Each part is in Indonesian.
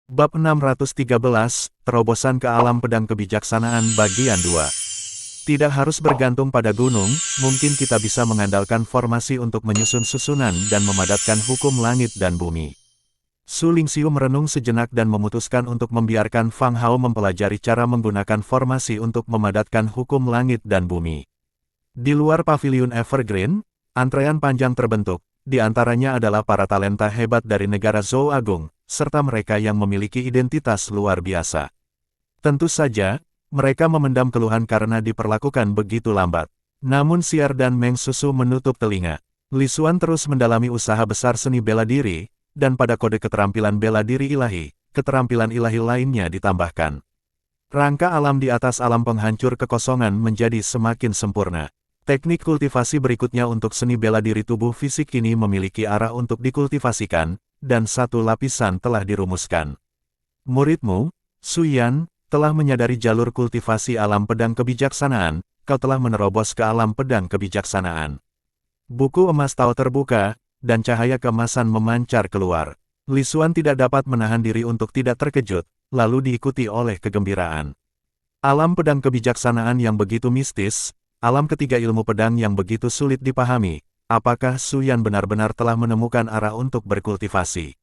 Bab 613, Terobosan ke Alam Pedang Kebijaksanaan Bagian 2. Tidak harus bergantung pada gunung, mungkin kita bisa mengandalkan formasi untuk menyusun susunan dan memadatkan hukum langit dan bumi. Su Lingxiu merenung sejenak dan memutuskan untuk membiarkan Fang Hao mempelajari cara menggunakan formasi untuk memadatkan hukum langit dan bumi. Di luar paviliun Evergreen, antrean panjang terbentuk, di antaranya adalah para talenta hebat dari negara Zhou Agung, serta mereka yang memiliki identitas luar biasa. Tentu saja, mereka memendam keluhan karena diperlakukan begitu lambat. Namun Xiar dan Meng Susu menutup telinga. Li Xuan terus mendalami usaha besar seni bela diri, dan pada kode keterampilan bela diri ilahi, keterampilan ilahi lainnya ditambahkan. Rangka alam di atas alam penghancur kekosongan menjadi semakin sempurna. Teknik kultivasi berikutnya untuk seni bela diri tubuh fisik kini memiliki arah untuk dikultivasikan, dan satu lapisan telah dirumuskan. Muridmu, Su Yan, telah menyadari jalur kultivasi alam pedang kebijaksanaan, kau telah menerobos ke alam pedang kebijaksanaan. Buku emas Tao terbuka, dan cahaya keemasan memancar keluar. Li Xuan tidak dapat menahan diri untuk tidak terkejut, lalu diikuti oleh kegembiraan. Alam pedang kebijaksanaan yang begitu mistis, alam ketiga ilmu pedang yang begitu sulit dipahami, apakah Su Yan benar-benar telah menemukan arah untuk berkultivasi?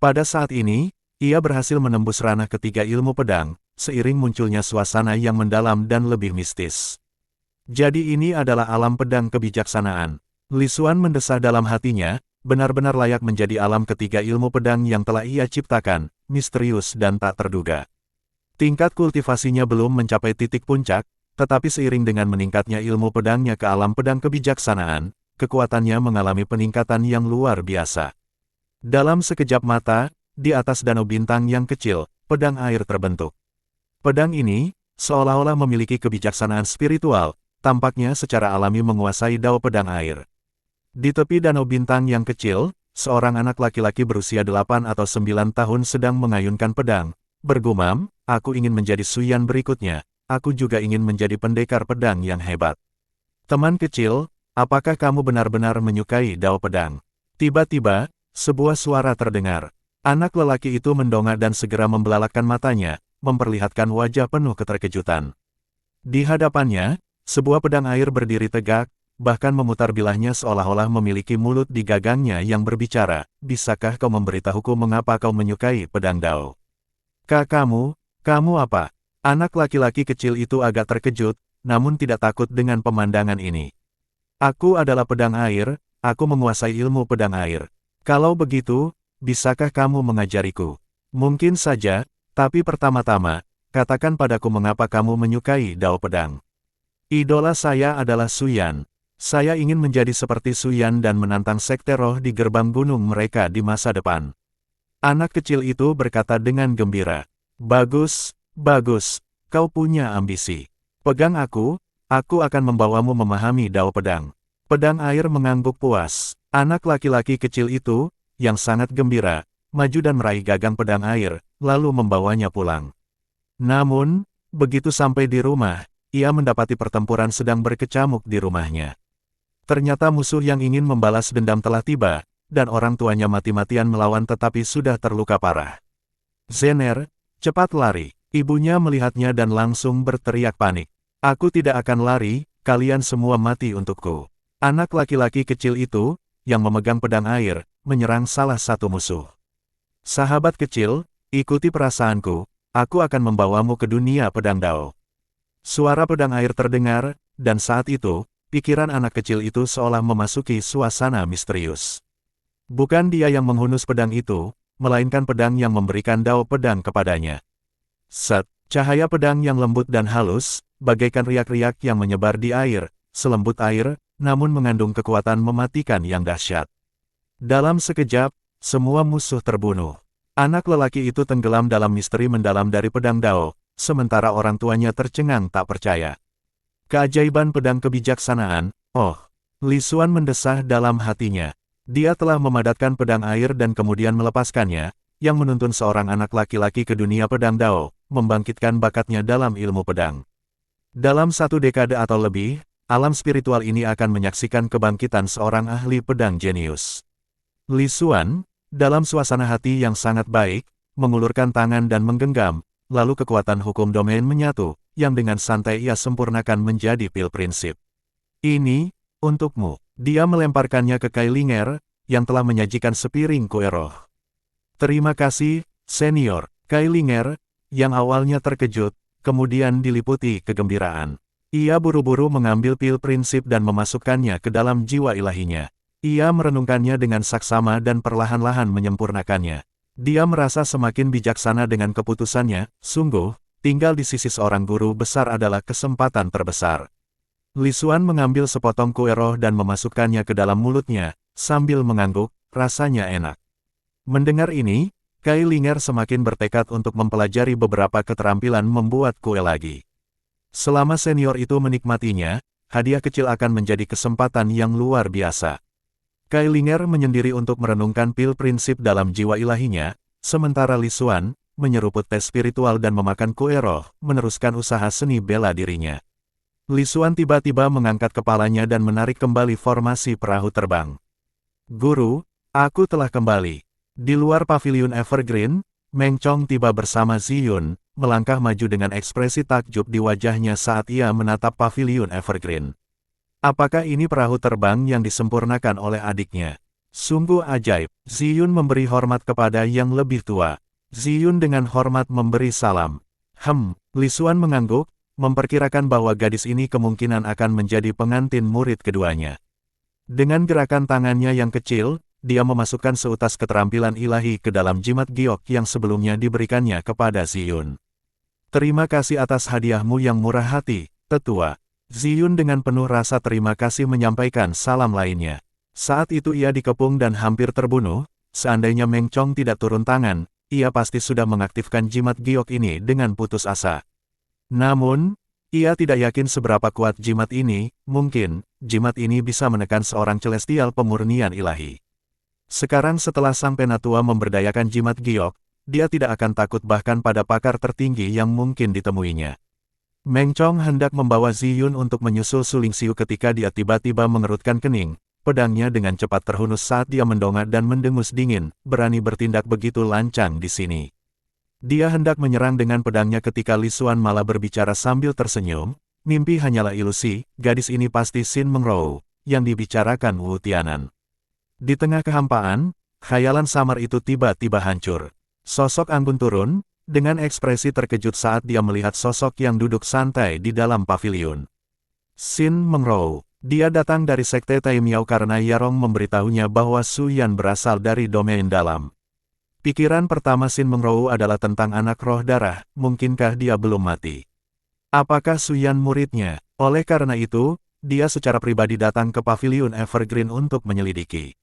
Pada saat ini, ia berhasil menembus ranah ketiga ilmu pedang, seiring munculnya suasana yang mendalam dan lebih mistis. Jadi ini adalah alam pedang kebijaksanaan. Li Xuan mendesah dalam hatinya, benar-benar layak menjadi alam ketiga ilmu pedang yang telah ia ciptakan, misterius dan tak terduga. Tingkat kultivasinya belum mencapai titik puncak, tetapi seiring dengan meningkatnya ilmu pedangnya ke alam pedang kebijaksanaan, kekuatannya mengalami peningkatan yang luar biasa. Dalam sekejap mata, di atas danau bintang yang kecil, pedang air terbentuk. Pedang ini, seolah-olah memiliki kebijaksanaan spiritual, tampaknya secara alami menguasai dao pedang air. Di tepi danau bintang yang kecil, seorang anak laki-laki berusia 8 atau 9 tahun sedang mengayunkan pedang, bergumam, aku ingin menjadi Su Yan berikutnya. Aku juga ingin menjadi pendekar pedang yang hebat. Teman kecil, apakah kamu benar-benar menyukai dao pedang? Tiba-tiba, sebuah suara terdengar. Anak lelaki itu mendongak dan segera membelalakkan matanya, memperlihatkan wajah penuh keterkejutan. Di hadapannya, sebuah pedang air berdiri tegak, bahkan memutar bilahnya seolah-olah memiliki mulut di gagangnya yang berbicara. Bisakah kau memberitahuku mengapa kau menyukai pedang dao? Kamu apa? Anak laki-laki kecil itu agak terkejut, namun tidak takut dengan pemandangan ini. Aku adalah pedang air, aku menguasai ilmu pedang air. Kalau begitu, bisakah kamu mengajariku? Mungkin saja, tapi pertama-tama, katakan padaku mengapa kamu menyukai dao pedang. Idola saya adalah Su Yan. Saya ingin menjadi seperti Su Yan dan menantang sekte roh di gerbang gunung mereka di masa depan. Anak kecil itu berkata dengan gembira. Bagus. Bagus, kau punya ambisi. Pegang aku akan membawamu memahami dao pedang. Pedang air mengangguk puas. Anak laki-laki kecil itu, yang sangat gembira, maju dan meraih gagang pedang air, lalu membawanya pulang. Namun, begitu sampai di rumah, ia mendapati pertempuran sedang berkecamuk di rumahnya. Ternyata musuh yang ingin membalas dendam telah tiba, dan orang tuanya mati-matian melawan tetapi sudah terluka parah. Zener, cepat lari. Ibunya melihatnya dan langsung berteriak panik. Aku tidak akan lari, kalian semua mati untukku. Anak laki-laki kecil itu, yang memegang pedang air, menyerang salah satu musuh. Sahabat kecil, ikuti perasaanku, aku akan membawamu ke dunia pedang dao. Suara pedang air terdengar, dan saat itu, pikiran anak kecil itu seolah memasuki suasana misterius. Bukan dia yang menghunus pedang itu, melainkan pedang yang memberikan dao pedang kepadanya. Set, cahaya pedang yang lembut dan halus, bagaikan riak-riak yang menyebar di air, selembut air, namun mengandung kekuatan mematikan yang dahsyat. Dalam sekejap, semua musuh terbunuh. Anak lelaki itu tenggelam dalam misteri mendalam dari pedang dao, sementara orang tuanya tercengang tak percaya. Keajaiban pedang kebijaksanaan, oh! Li Xuan mendesah dalam hatinya. Dia telah memadatkan pedang air dan kemudian melepaskannya, yang menuntun seorang anak laki-laki ke dunia pedang dao, membangkitkan bakatnya dalam ilmu pedang. Dalam 1 dekade atau lebih, alam spiritual ini akan menyaksikan kebangkitan seorang ahli pedang jenius. Li Xuan, dalam suasana hati yang sangat baik, mengulurkan tangan dan menggenggam, lalu kekuatan hukum domain menyatu, yang dengan santai ia sempurnakan menjadi pil prinsip. Ini, untukmu. Dia melemparkannya ke Kailinger, yang telah menyajikan sepiring kue roh. Terima kasih, senior. Kailinger, yang awalnya terkejut, kemudian diliputi kegembiraan. Ia buru-buru mengambil pil prinsip dan memasukkannya ke dalam jiwa ilahinya. Ia merenungkannya dengan saksama dan perlahan-lahan menyempurnakannya. Dia merasa semakin bijaksana dengan keputusannya. Sungguh, tinggal di sisi seorang guru besar adalah kesempatan terbesar. Li Xuan mengambil sepotong kue roh dan memasukkannya ke dalam mulutnya, sambil mengangguk, rasanya enak. Mendengar ini, Kailinger semakin bertekad untuk mempelajari beberapa keterampilan membuat kue lagi. Selama senior itu menikmatinya, hadiah kecil akan menjadi kesempatan yang luar biasa. Kailinger menyendiri untuk merenungkan pil prinsip dalam jiwa ilahinya, sementara Li Xuan menyeruput teh spiritual dan memakan kue roh, meneruskan usaha seni bela dirinya. Li Xuan tiba-tiba mengangkat kepalanya dan menarik kembali formasi perahu terbang. Guru, aku telah kembali. Di luar paviliun Evergreen, Meng Chong tiba bersama Ziyun, melangkah maju dengan ekspresi takjub di wajahnya saat ia menatap paviliun Evergreen. Apakah ini perahu terbang yang disempurnakan oleh adiknya? Sungguh ajaib. Ziyun memberi hormat kepada yang lebih tua. Ziyun dengan hormat memberi salam. Li Xuan mengangguk, memperkirakan bahwa gadis ini kemungkinan akan menjadi pengantin murid keduanya. Dengan gerakan tangannya yang kecil, dia memasukkan seutas keterampilan ilahi ke dalam jimat giok yang sebelumnya diberikannya kepada Ziyun. Terima kasih atas hadiahmu yang murah hati, tetua. Ziyun dengan penuh rasa terima kasih menyampaikan salam lainnya. Saat itu ia dikepung dan hampir terbunuh. Seandainya Meng Chong tidak turun tangan, ia pasti sudah mengaktifkan jimat giok ini dengan putus asa. Namun, ia tidak yakin seberapa kuat jimat ini. Mungkin, jimat ini bisa menekan seorang celestial pemurnian ilahi. Sekarang setelah sang penatua memberdayakan jimat giok, dia tidak akan takut bahkan pada pakar tertinggi yang mungkin ditemuinya. Meng Chong hendak membawa Ziyun untuk menyusul Su Lingxiu ketika dia tiba-tiba mengerutkan kening. Pedangnya dengan cepat terhunus saat dia mendongak dan mendengus dingin, berani bertindak begitu lancang di sini. Dia hendak menyerang dengan pedangnya ketika Li Xuan malah berbicara sambil tersenyum. Mimpi hanyalah ilusi, gadis ini pasti Xin Mengrou, yang dibicarakan Wu Tianan. Di tengah kehampaan, khayalan samar itu tiba-tiba hancur. Sosok anggun turun, dengan ekspresi terkejut saat dia melihat sosok yang duduk santai di dalam paviliun. Xin Mengrou. Dia datang dari sekte Taimiao karena Yarong memberitahunya bahwa Su Yan berasal dari domain dalam. Pikiran pertama Xin Mengrou adalah tentang anak roh darah, mungkinkah dia belum mati? Apakah Su Yan muridnya? Oleh karena itu, dia secara pribadi datang ke paviliun Evergreen untuk menyelidiki.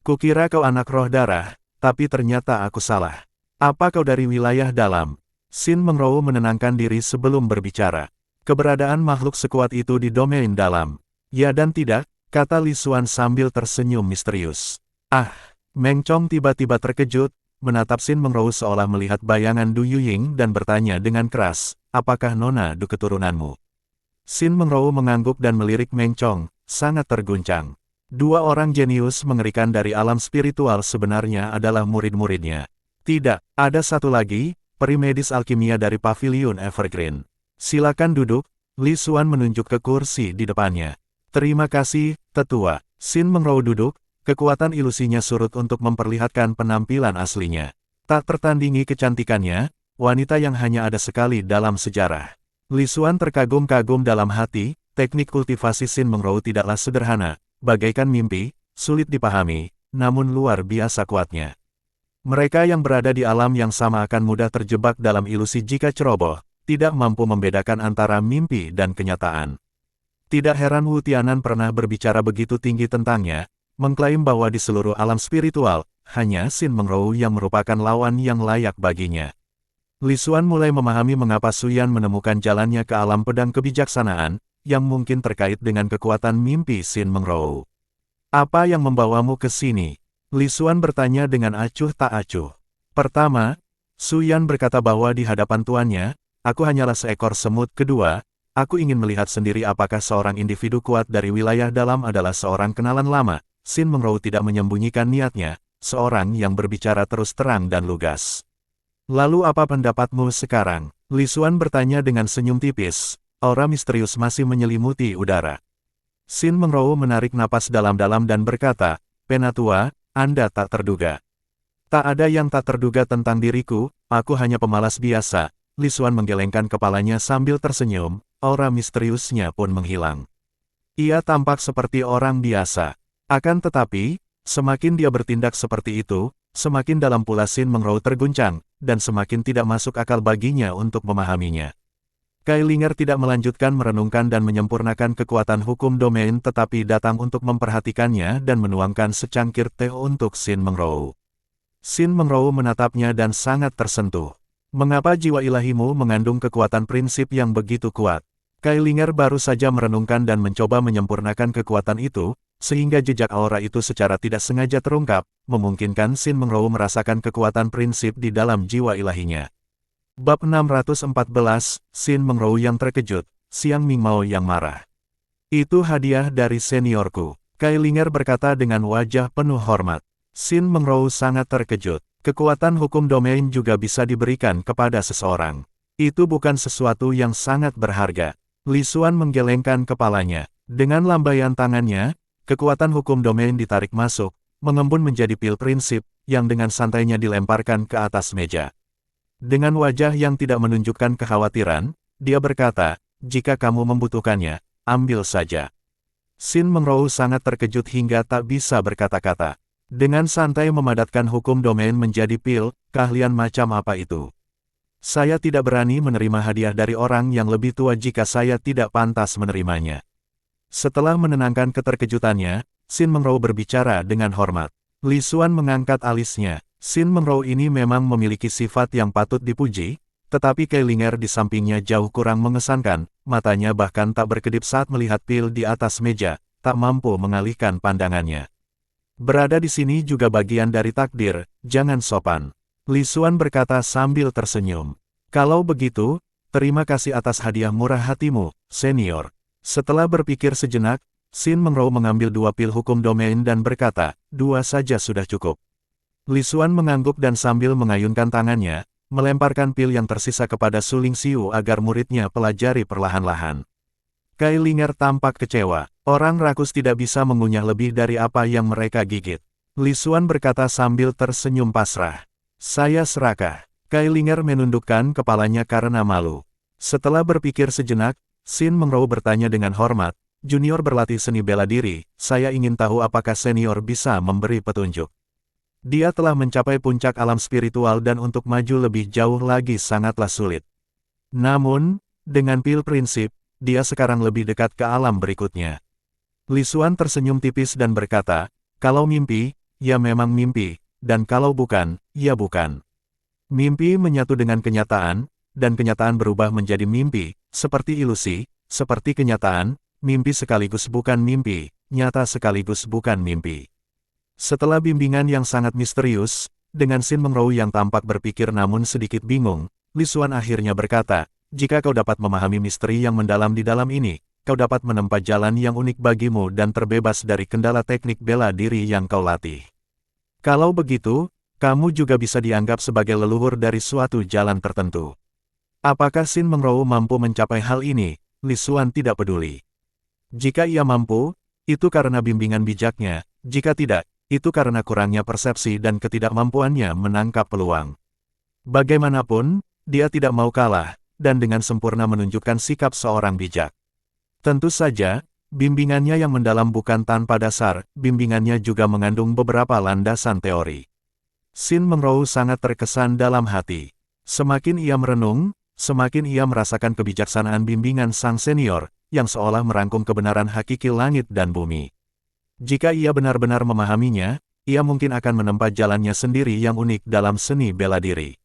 Kukira kau anak roh darah, tapi ternyata aku salah. Apa kau dari wilayah dalam? Xin Mengrou menenangkan diri sebelum berbicara. Keberadaan makhluk sekuat itu di domain dalam. Ya dan tidak, kata Li Xuan sambil tersenyum misterius. Meng Chong tiba-tiba terkejut, menatap Xin Mengrou seolah melihat bayangan Du Yuying dan bertanya dengan keras, apakah Nona Du keturunanmu? Xin Mengrou mengangguk dan melirik Meng Chong, sangat terguncang. Dua orang jenius mengerikan dari alam spiritual sebenarnya adalah murid-muridnya. Tidak, ada satu lagi, peri medis alkimia dari paviliun Evergreen. Silakan duduk, Li Xuan menunjuk ke kursi di depannya. Terima kasih, tetua. Xin Mengrou duduk, kekuatan ilusinya surut untuk memperlihatkan penampilan aslinya. Tak tertandingi kecantikannya, wanita yang hanya ada sekali dalam sejarah. Li Xuan terkagum-kagum dalam hati, teknik kultivasi Xin Mengrou tidaklah sederhana, bagaikan mimpi, sulit dipahami, namun luar biasa kuatnya. Mereka yang berada di alam yang sama akan mudah terjebak dalam ilusi jika ceroboh, tidak mampu membedakan antara mimpi dan kenyataan. Tidak heran Wu Tianan pernah berbicara begitu tinggi tentangnya, mengklaim bahwa di seluruh alam spiritual, hanya Xin Mengrou yang merupakan lawan yang layak baginya. Li Xuan mulai memahami mengapa Su Yan menemukan jalannya ke alam pedang kebijaksanaan, yang mungkin terkait dengan kekuatan mimpi Xin Mengrou. Apa yang membawamu ke sini? Li Xuan bertanya dengan acuh tak acuh. Pertama, Su Yan berkata bahwa di hadapan tuannya, aku hanyalah seekor semut. Kedua, aku ingin melihat sendiri apakah seorang individu kuat dari wilayah dalam adalah seorang kenalan lama. Xin Mengrou tidak menyembunyikan niatnya, seorang yang berbicara terus terang dan lugas. Lalu apa pendapatmu sekarang? Li Xuan bertanya dengan senyum tipis, aura misterius masih menyelimuti udara. Xin Mengrou menarik napas dalam-dalam dan berkata, Penatua, Anda tak terduga. Tak ada yang tak terduga tentang diriku, aku hanya pemalas biasa. Li Xuan menggelengkan kepalanya sambil tersenyum, aura misteriusnya pun menghilang. Ia tampak seperti orang biasa. Akan tetapi, semakin dia bertindak seperti itu, semakin dalam pula Xin Mengrou terguncang, dan semakin tidak masuk akal baginya untuk memahaminya. Kailinger tidak melanjutkan merenungkan dan menyempurnakan kekuatan hukum domain tetapi datang untuk memperhatikannya dan menuangkan secangkir teh untuk Xin Mengrou. Xin Mengrou menatapnya dan sangat tersentuh. Mengapa jiwa ilahimu mengandung kekuatan prinsip yang begitu kuat? Kailinger baru saja merenungkan dan mencoba menyempurnakan kekuatan itu, sehingga jejak aura itu secara tidak sengaja terungkap, memungkinkan Xin Mengrou merasakan kekuatan prinsip di dalam jiwa ilahinya. Bab 614, Xin Mengrou yang terkejut, Xiang Mingmao yang marah. Itu hadiah dari seniorku, Kailinger berkata dengan wajah penuh hormat. Xin Mengrou sangat terkejut. Kekuatan hukum domain juga bisa diberikan kepada seseorang. Itu bukan sesuatu yang sangat berharga. Li Xuan menggelengkan kepalanya. Dengan lambaian tangannya, kekuatan hukum domain ditarik masuk, mengembun menjadi pil prinsip, yang dengan santainya dilemparkan ke atas meja. Dengan wajah yang tidak menunjukkan kekhawatiran, dia berkata, jika kamu membutuhkannya, ambil saja. Xin Mengrou sangat terkejut hingga tak bisa berkata-kata. Dengan santai memadatkan hukum domain menjadi pil, keahlian macam apa itu? Saya tidak berani menerima hadiah dari orang yang lebih tua jika saya tidak pantas menerimanya. Setelah menenangkan keterkejutannya, Xin Mengrou berbicara dengan hormat. Li Xuan mengangkat alisnya. Xin Mengrou ini memang memiliki sifat yang patut dipuji, tetapi Kailinger di sampingnya jauh kurang mengesankan, matanya bahkan tak berkedip saat melihat pil di atas meja, tak mampu mengalihkan pandangannya. Berada di sini juga bagian dari takdir, jangan sopan. Li Xuan berkata sambil tersenyum. Kalau begitu, terima kasih atas hadiah murah hatimu, senior. Setelah berpikir sejenak, Xin Mengrou mengambil 2 pil hukum domain dan berkata, 2 saja sudah cukup. Li Xuan mengangguk dan sambil mengayunkan tangannya, melemparkan pil yang tersisa kepada Su Lingxiu agar muridnya pelajari perlahan-lahan. Kailinger tampak kecewa. Orang rakus tidak bisa mengunyah lebih dari apa yang mereka gigit. Li Xuan berkata sambil tersenyum pasrah. Saya serakah. Kailinger menundukkan kepalanya karena malu. Setelah berpikir sejenak, Xin Mengrou bertanya dengan hormat, junior berlatih seni bela diri, saya ingin tahu apakah senior bisa memberi petunjuk. Dia telah mencapai puncak alam spiritual dan untuk maju lebih jauh lagi sangatlah sulit. Namun, dengan pil prinsip, dia sekarang lebih dekat ke alam berikutnya. Li Xuan tersenyum tipis dan berkata, kalau mimpi, ya memang mimpi, dan kalau bukan, ya bukan. Mimpi menyatu dengan kenyataan, dan kenyataan berubah menjadi mimpi, seperti ilusi, seperti kenyataan, mimpi sekaligus bukan mimpi, nyata sekaligus bukan mimpi. Setelah bimbingan yang sangat misterius, dengan Xin Mengrou yang tampak berpikir namun sedikit bingung, Li Xuan akhirnya berkata, jika kau dapat memahami misteri yang mendalam di dalam ini, kau dapat menempuh jalan yang unik bagimu dan terbebas dari kendala teknik bela diri yang kau latih. Kalau begitu, kamu juga bisa dianggap sebagai leluhur dari suatu jalan tertentu. Apakah Xin Mengrou mampu mencapai hal ini? Li Xuan tidak peduli. Jika ia mampu, itu karena bimbingan bijaknya, jika tidak, itu karena kurangnya persepsi dan ketidakmampuannya menangkap peluang. Bagaimanapun, dia tidak mau kalah, dan dengan sempurna menunjukkan sikap seorang bijak. Tentu saja, bimbingannya yang mendalam bukan tanpa dasar, bimbingannya juga mengandung beberapa landasan teori. Xin Mengrou sangat terkesan dalam hati. Semakin ia merenung, semakin ia merasakan kebijaksanaan bimbingan sang senior, yang seolah merangkum kebenaran hakiki langit dan bumi. Jika ia benar-benar memahaminya, ia mungkin akan menempuh jalannya sendiri yang unik dalam seni bela diri.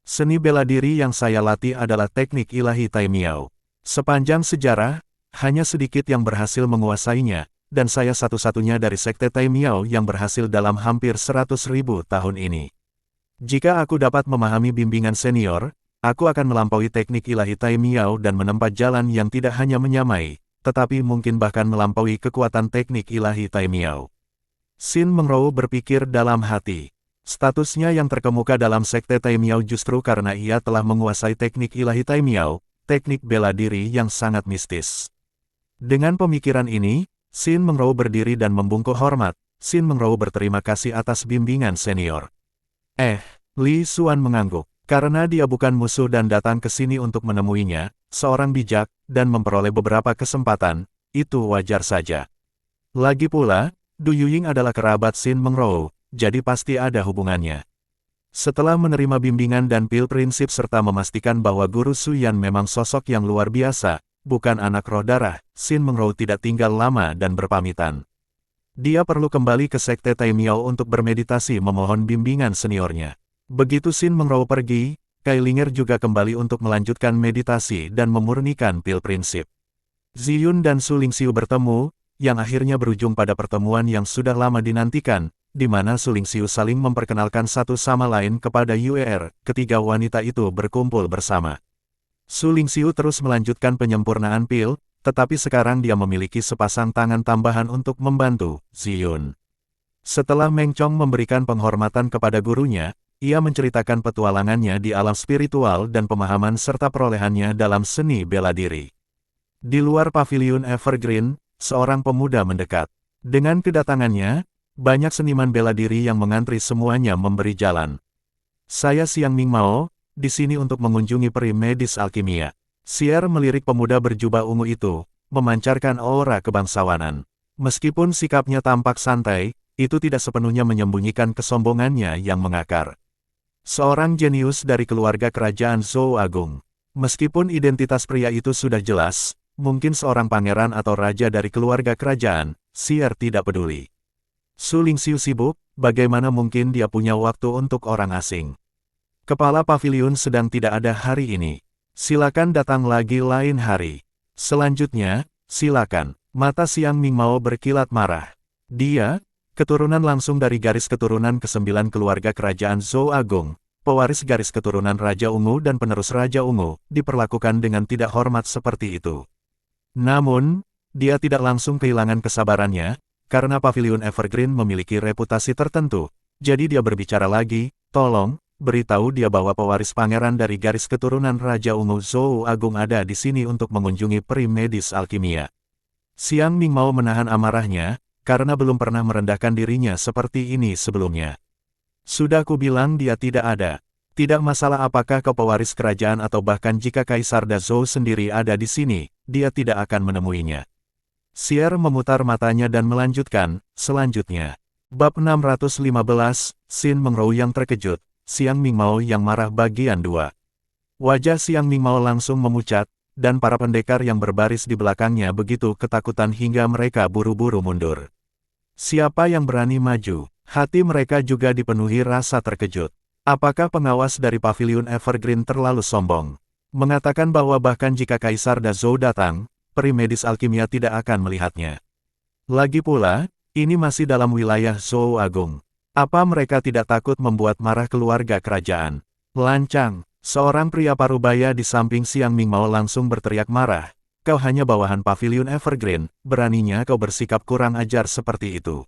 Seni bela diri yang saya latih adalah teknik ilahi Tai Miao. Sepanjang sejarah, hanya sedikit yang berhasil menguasainya, dan saya satu-satunya dari sekte Tai Miao yang berhasil dalam hampir 100.000 tahun ini. Jika aku dapat memahami bimbingan senior, aku akan melampaui teknik ilahi Tai Miao dan menempuh jalan yang tidak hanya menyamai, tetapi mungkin bahkan melampaui kekuatan teknik ilahi Tai Miao. Xin Mengrou berpikir dalam hati. Statusnya yang terkemuka dalam sekte Taimiao justru karena ia telah menguasai teknik ilahi Taimiao, teknik bela diri yang sangat mistis. Dengan pemikiran ini, Xin Mengrou berdiri dan membungkuk hormat. Xin Mengrou berterima kasih atas bimbingan senior. Li Xuan mengangguk. Karena dia bukan musuh dan datang ke sini untuk menemuinya, seorang bijak, dan memperoleh beberapa kesempatan, itu wajar saja. Lagi pula, Du Yuying adalah kerabat Xin Mengrou, jadi pasti ada hubungannya. Setelah menerima bimbingan dan pil prinsip serta memastikan bahwa Guru Suyan memang sosok yang luar biasa, bukan anak roh darah, Xin Mengrou tidak tinggal lama dan berpamitan. Dia perlu kembali ke sekte Taimiao untuk bermeditasi memohon bimbingan seniornya. Begitu Xin Mengrou pergi, Kai Linger juga kembali untuk melanjutkan meditasi dan memurnikan pil prinsip. Ziyun dan Su Lingxiu bertemu, yang akhirnya berujung pada pertemuan yang sudah lama dinantikan, di mana Su Lingxiu saling memperkenalkan satu sama lain kepada Yuer. Ketiga wanita itu berkumpul bersama. Su Lingxiu terus melanjutkan penyempurnaan pil, tetapi sekarang dia memiliki sepasang tangan tambahan untuk membantu Ziyun. Setelah Meng Chong memberikan penghormatan kepada gurunya, ia menceritakan petualangannya di alam spiritual dan pemahaman serta perolehannya dalam seni bela diri. Di luar paviliun Evergreen, seorang pemuda mendekat. Dengan kedatangannya, banyak seniman bela diri yang mengantri semuanya memberi jalan. Saya Xiang Mingmao, di sini untuk mengunjungi peri medis alkimia. Xier melirik pemuda berjubah ungu itu, memancarkan aura kebangsawanan. Meskipun sikapnya tampak santai, itu tidak sepenuhnya menyembunyikan kesombongannya yang mengakar. Seorang jenius dari keluarga kerajaan Zhou Agung. Meskipun identitas pria itu sudah jelas, mungkin seorang pangeran atau raja dari keluarga kerajaan, Xier tidak peduli. Su Lingxiu sibuk, bagaimana mungkin dia punya waktu untuk orang asing. Kepala paviliun sedang tidak ada hari ini. Silakan datang lagi lain hari. Selanjutnya, silakan. Mata Xiang Mingmao berkilat marah. Dia, keturunan langsung dari garis keturunan ke-9 keluarga kerajaan Zhou Agung, pewaris garis keturunan Raja Ungu dan penerus Raja Ungu, diperlakukan dengan tidak hormat seperti itu. Namun, dia tidak langsung kehilangan kesabarannya, karena paviliun Evergreen memiliki reputasi tertentu, jadi dia berbicara lagi, tolong, beritahu dia bahwa pewaris pangeran dari garis keturunan Raja Ungu Zhou Agung ada di sini untuk mengunjungi peri medis alkimia. Xiang Mingmao menahan amarahnya, karena belum pernah merendahkan dirinya seperti ini sebelumnya. Sudah kubilang dia tidak ada. Tidak masalah apakah kau pewaris kerajaan atau bahkan jika Kaisar Dazhou sendiri ada di sini, dia tidak akan menemuinya. Xier memutar matanya dan melanjutkan, selanjutnya. Bab 615, Xin Mengrou yang terkejut, Xiang Mingmao yang marah bagian 2. Wajah Xiang Mingmao langsung memucat, dan para pendekar yang berbaris di belakangnya begitu ketakutan hingga mereka buru-buru mundur. Siapa yang berani maju? Hati mereka juga dipenuhi rasa terkejut. Apakah pengawas dari paviliun Evergreen terlalu sombong? Mengatakan bahwa bahkan jika Kaisar Dazhou datang, peri medis alkimia tidak akan melihatnya. Lagi pula, ini masih dalam wilayah Zhou Agung. Apa mereka tidak takut membuat marah keluarga kerajaan? Lancang, seorang pria parubaya di samping Xiang Mingmao langsung berteriak marah. Kau hanya bawahan paviliun Evergreen, beraninya kau bersikap kurang ajar seperti itu.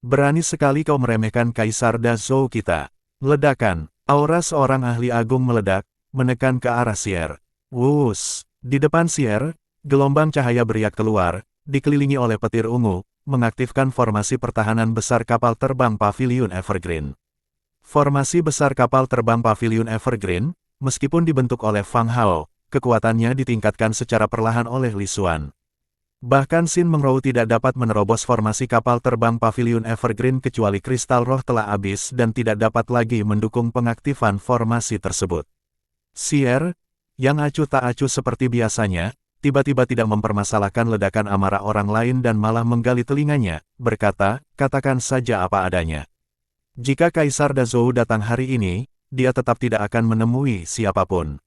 Berani sekali kau meremehkan Kaisar Dazhou kita. Ledakan, aura seorang ahli agung meledak, menekan ke arah Xier. Wus, di depan Xier, gelombang cahaya beriak keluar, dikelilingi oleh petir ungu, mengaktifkan formasi pertahanan besar kapal terbang paviliun Evergreen. Formasi besar kapal terbang paviliun Evergreen, meskipun dibentuk oleh Fang Hao, kekuatannya ditingkatkan secara perlahan oleh Li Xuan. Bahkan Xin Mengrou tidak dapat menerobos formasi kapal terbang paviliun Evergreen kecuali kristal roh telah habis dan tidak dapat lagi mendukung pengaktifan formasi tersebut. Xier, yang acuh tak acuh seperti biasanya, tiba-tiba tidak mempermasalahkan ledakan amarah orang lain dan malah menggali telinganya, berkata, katakan saja apa adanya. Jika Kaisar Dazhou datang hari ini, dia tetap tidak akan menemui siapapun.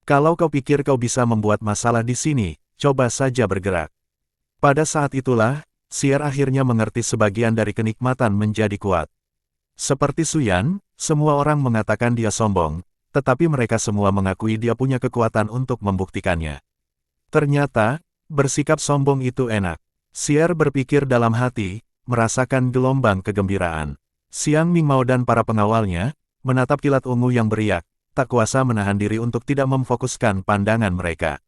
Kalau kau pikir kau bisa membuat masalah di sini, coba saja bergerak. Pada saat itulah, Xier akhirnya mengerti sebagian dari kenikmatan menjadi kuat. Seperti Suyan, semua orang mengatakan dia sombong, tetapi mereka semua mengakui dia punya kekuatan untuk membuktikannya. Ternyata, bersikap sombong itu enak. Xier berpikir dalam hati, merasakan gelombang kegembiraan. Xiang Mingmao dan para pengawalnya menatap kilat ungu yang beriak, tak kuasa menahan diri untuk tidak memfokuskan pandangan mereka.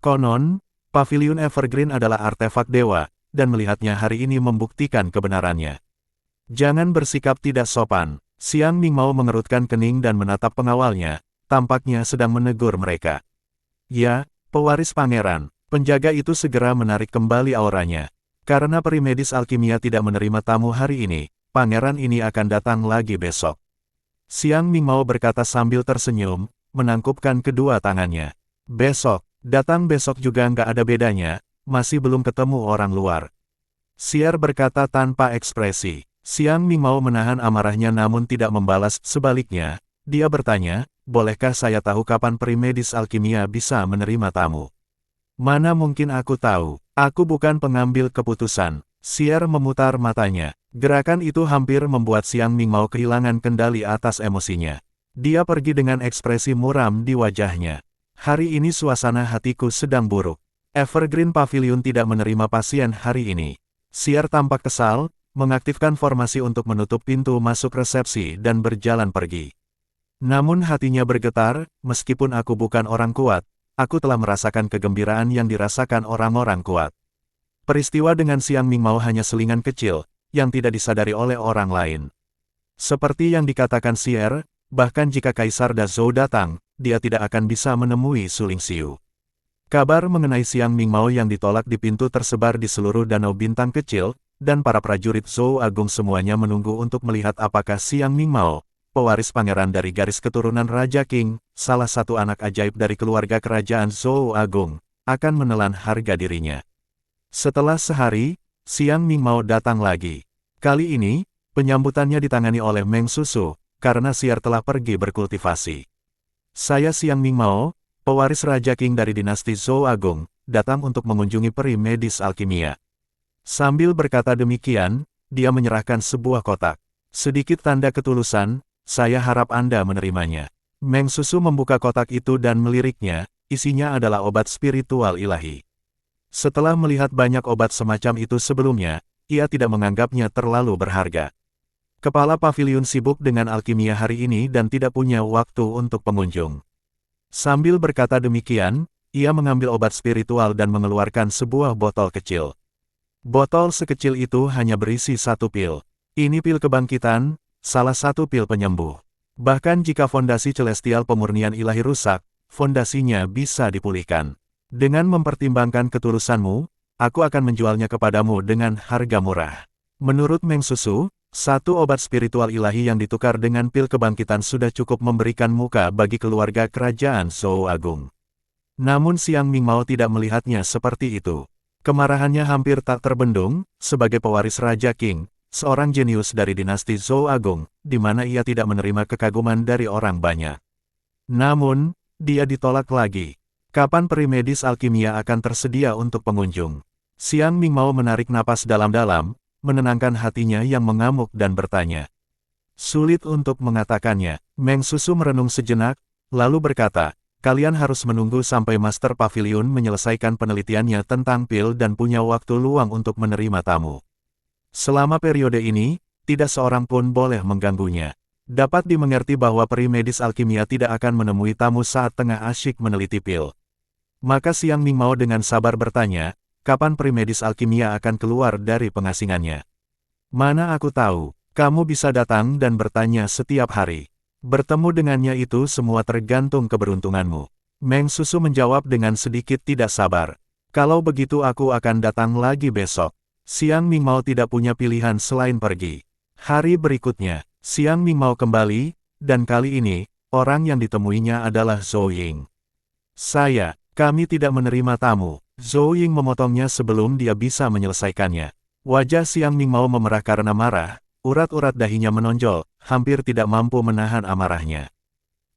Konon, Paviliun Evergreen adalah artefak dewa, dan melihatnya hari ini membuktikan kebenarannya. Jangan bersikap tidak sopan. Xiang Mingmao mengerutkan kening dan menatap pengawalnya, tampaknya sedang menegur mereka. Ya, pewaris pangeran, penjaga itu segera menarik kembali auranya. Karena peri medis alkimia tidak menerima tamu hari ini, pangeran ini akan datang lagi besok. Xiang Mingmao berkata sambil tersenyum, menangkupkan kedua tangannya. Besok, datang besok juga nggak ada bedanya, masih belum ketemu orang luar. Xier berkata tanpa ekspresi. Xiang Mingmao menahan amarahnya namun tidak membalas, sebaliknya, dia bertanya, bolehkah saya tahu kapan peri medis alkimia bisa menerima tamu? Mana mungkin aku tahu, aku bukan pengambil keputusan. Xier memutar matanya. Gerakan itu hampir membuat Xiang Mingmao kehilangan kendali atas emosinya. Dia pergi dengan ekspresi muram di wajahnya. Hari ini suasana hatiku sedang buruk. Evergreen Pavilion tidak menerima pasien hari ini. Xier tampak kesal, mengaktifkan formasi untuk menutup pintu masuk resepsi dan berjalan pergi. Namun hatinya bergetar, meskipun aku bukan orang kuat, aku telah merasakan kegembiraan yang dirasakan orang-orang kuat. Peristiwa dengan Xiang Mingmao hanya selingan kecil, yang tidak disadari oleh orang lain. Seperti yang dikatakan Xier, bahkan jika Kaisar Dazhou datang, dia tidak akan bisa menemui Su Lingxiu. Kabar mengenai Xiang Mingmao yang ditolak di pintu tersebar di seluruh danau bintang kecil, dan para prajurit Zhou Agung semuanya menunggu untuk melihat apakah Xiang Mingmao, pewaris pangeran dari garis keturunan Raja Qing, salah satu anak ajaib dari keluarga kerajaan Zhou Agung, akan menelan harga dirinya. Setelah sehari, Xiang Mingmao datang lagi. Kali ini, penyambutannya ditangani oleh Meng Susu, karena Xier telah pergi berkultivasi. Saya Xiang Mingmao, pewaris Raja Qing dari dinasti Zhou Agung, datang untuk mengunjungi peri medis alkimia. Sambil berkata demikian, dia menyerahkan sebuah kotak. Sedikit tanda ketulusan, saya harap Anda menerimanya. Meng Susu membuka kotak itu dan meliriknya, isinya adalah obat spiritual ilahi. Setelah melihat banyak obat semacam itu sebelumnya, ia tidak menganggapnya terlalu berharga. Kepala paviliun sibuk dengan alkimia hari ini dan tidak punya waktu untuk pengunjung. Sambil berkata demikian, ia mengambil obat spiritual dan mengeluarkan sebuah botol kecil. Botol sekecil itu hanya berisi satu pil. Ini pil kebangkitan, salah satu pil penyembuh. Bahkan jika fondasi celestial pemurnian ilahi rusak, fondasinya bisa dipulihkan. Dengan mempertimbangkan ketulusanmu, aku akan menjualnya kepadamu dengan harga murah. Menurut Meng Susu, satu obat spiritual ilahi yang ditukar dengan pil kebangkitan sudah cukup memberikan muka bagi keluarga kerajaan Zhou Agung. Namun Xiang Mingmao tidak melihatnya seperti itu. Kemarahannya hampir tak terbendung, sebagai pewaris Raja Qing, seorang jenius dari dinasti Zhou Agung, di mana ia tidak menerima kekaguman dari orang banyak. Namun, dia ditolak lagi. Kapan peri medis alkimia akan tersedia untuk pengunjung? Xiang Mingmao menarik napas dalam-dalam, menenangkan hatinya yang mengamuk dan bertanya. Sulit untuk mengatakannya. Meng Susu merenung sejenak, lalu berkata, kalian harus menunggu sampai Master Pavilion menyelesaikan penelitiannya tentang pil dan punya waktu luang untuk menerima tamu. Selama periode ini, tidak seorang pun boleh mengganggunya. Dapat dimengerti bahwa peri medis alkimia tidak akan menemui tamu saat tengah asyik meneliti pil. Maka Xiang Mingmao dengan sabar bertanya, kapan peri medis alkimia akan keluar dari pengasingannya? Mana aku tahu, kamu bisa datang dan bertanya setiap hari. Bertemu dengannya itu semua tergantung keberuntunganmu. Meng Susu menjawab dengan sedikit tidak sabar. Kalau begitu aku akan datang lagi besok. Xiang Mingmao tidak punya pilihan selain pergi. Hari berikutnya, Xiang Mingmao kembali, dan kali ini, orang yang ditemuinya adalah Zhou Ying. Kami tidak menerima tamu. Zhou Ying memotongnya sebelum dia bisa menyelesaikannya. Wajah Xiang Mingmao memerah karena marah, urat-urat dahinya menonjol, hampir tidak mampu menahan amarahnya.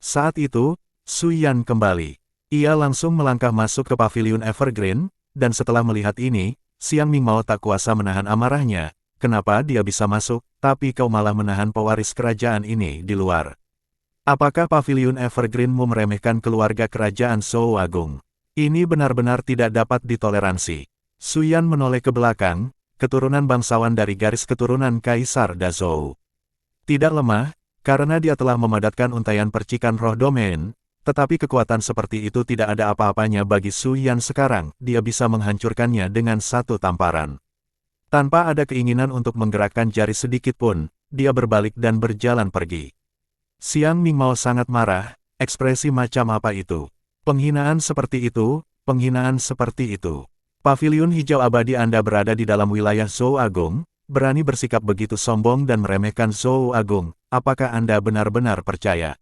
Saat itu, Su Yan kembali. Ia langsung melangkah masuk ke paviliun Evergreen, dan setelah melihat ini, Xiang Mingmao tak kuasa menahan amarahnya. Kenapa dia bisa masuk, tapi kau malah menahan pewaris kerajaan ini di luar? Apakah paviliun Evergreenmu meremehkan keluarga kerajaan Zhou Agung? Ini benar-benar tidak dapat ditoleransi. Su Yan menoleh ke belakang, keturunan bangsawan dari garis keturunan Kaisar Dazhou. Tidak lemah, karena dia telah memadatkan untaian percikan roh domain, tetapi kekuatan seperti itu tidak ada apa-apanya bagi Su Yan sekarang, dia bisa menghancurkannya dengan satu tamparan. Tanpa ada keinginan untuk menggerakkan jari sedikit pun, dia berbalik dan berjalan pergi. Xiang Mingmao sangat marah, ekspresi macam apa itu? Penghinaan seperti itu, penghinaan seperti itu. Paviliun hijau abadi Anda berada di dalam wilayah Zhou Agung, berani bersikap begitu sombong dan meremehkan Zhou Agung, apakah Anda benar-benar percaya?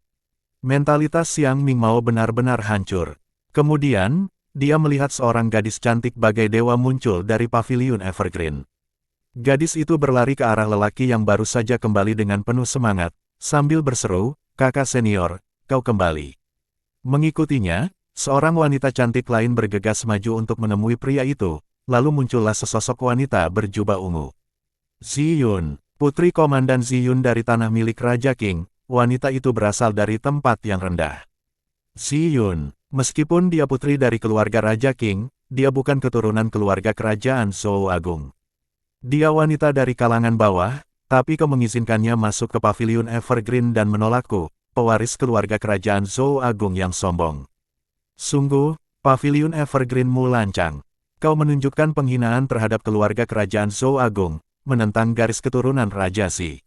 Mentalitas Xiang Mingmao benar-benar hancur. Kemudian, dia melihat seorang gadis cantik bagai dewa muncul dari paviliun Evergreen. Gadis itu berlari ke arah lelaki yang baru saja kembali dengan penuh semangat, sambil berseru, "Kakak senior, kau kembali." Mengikutinya, seorang wanita cantik lain bergegas maju untuk menemui pria itu, lalu muncullah sesosok wanita berjubah ungu. Ziyun, putri Komandan Ziyun dari tanah milik Raja King, wanita itu berasal dari tempat yang rendah. Ziyun, meskipun dia putri dari keluarga Raja King, dia bukan keturunan keluarga kerajaan Zhou Agung. Dia wanita dari kalangan bawah, tapi kau mengizinkannya masuk ke paviliun Evergreen dan menolakku, pewaris keluarga kerajaan Zhou Agung yang sombong. Sungguh, paviliun Evergreenmu lancang. Kau menunjukkan penghinaan terhadap keluarga kerajaan Zhou Agung, menentang garis keturunan Raja Xi.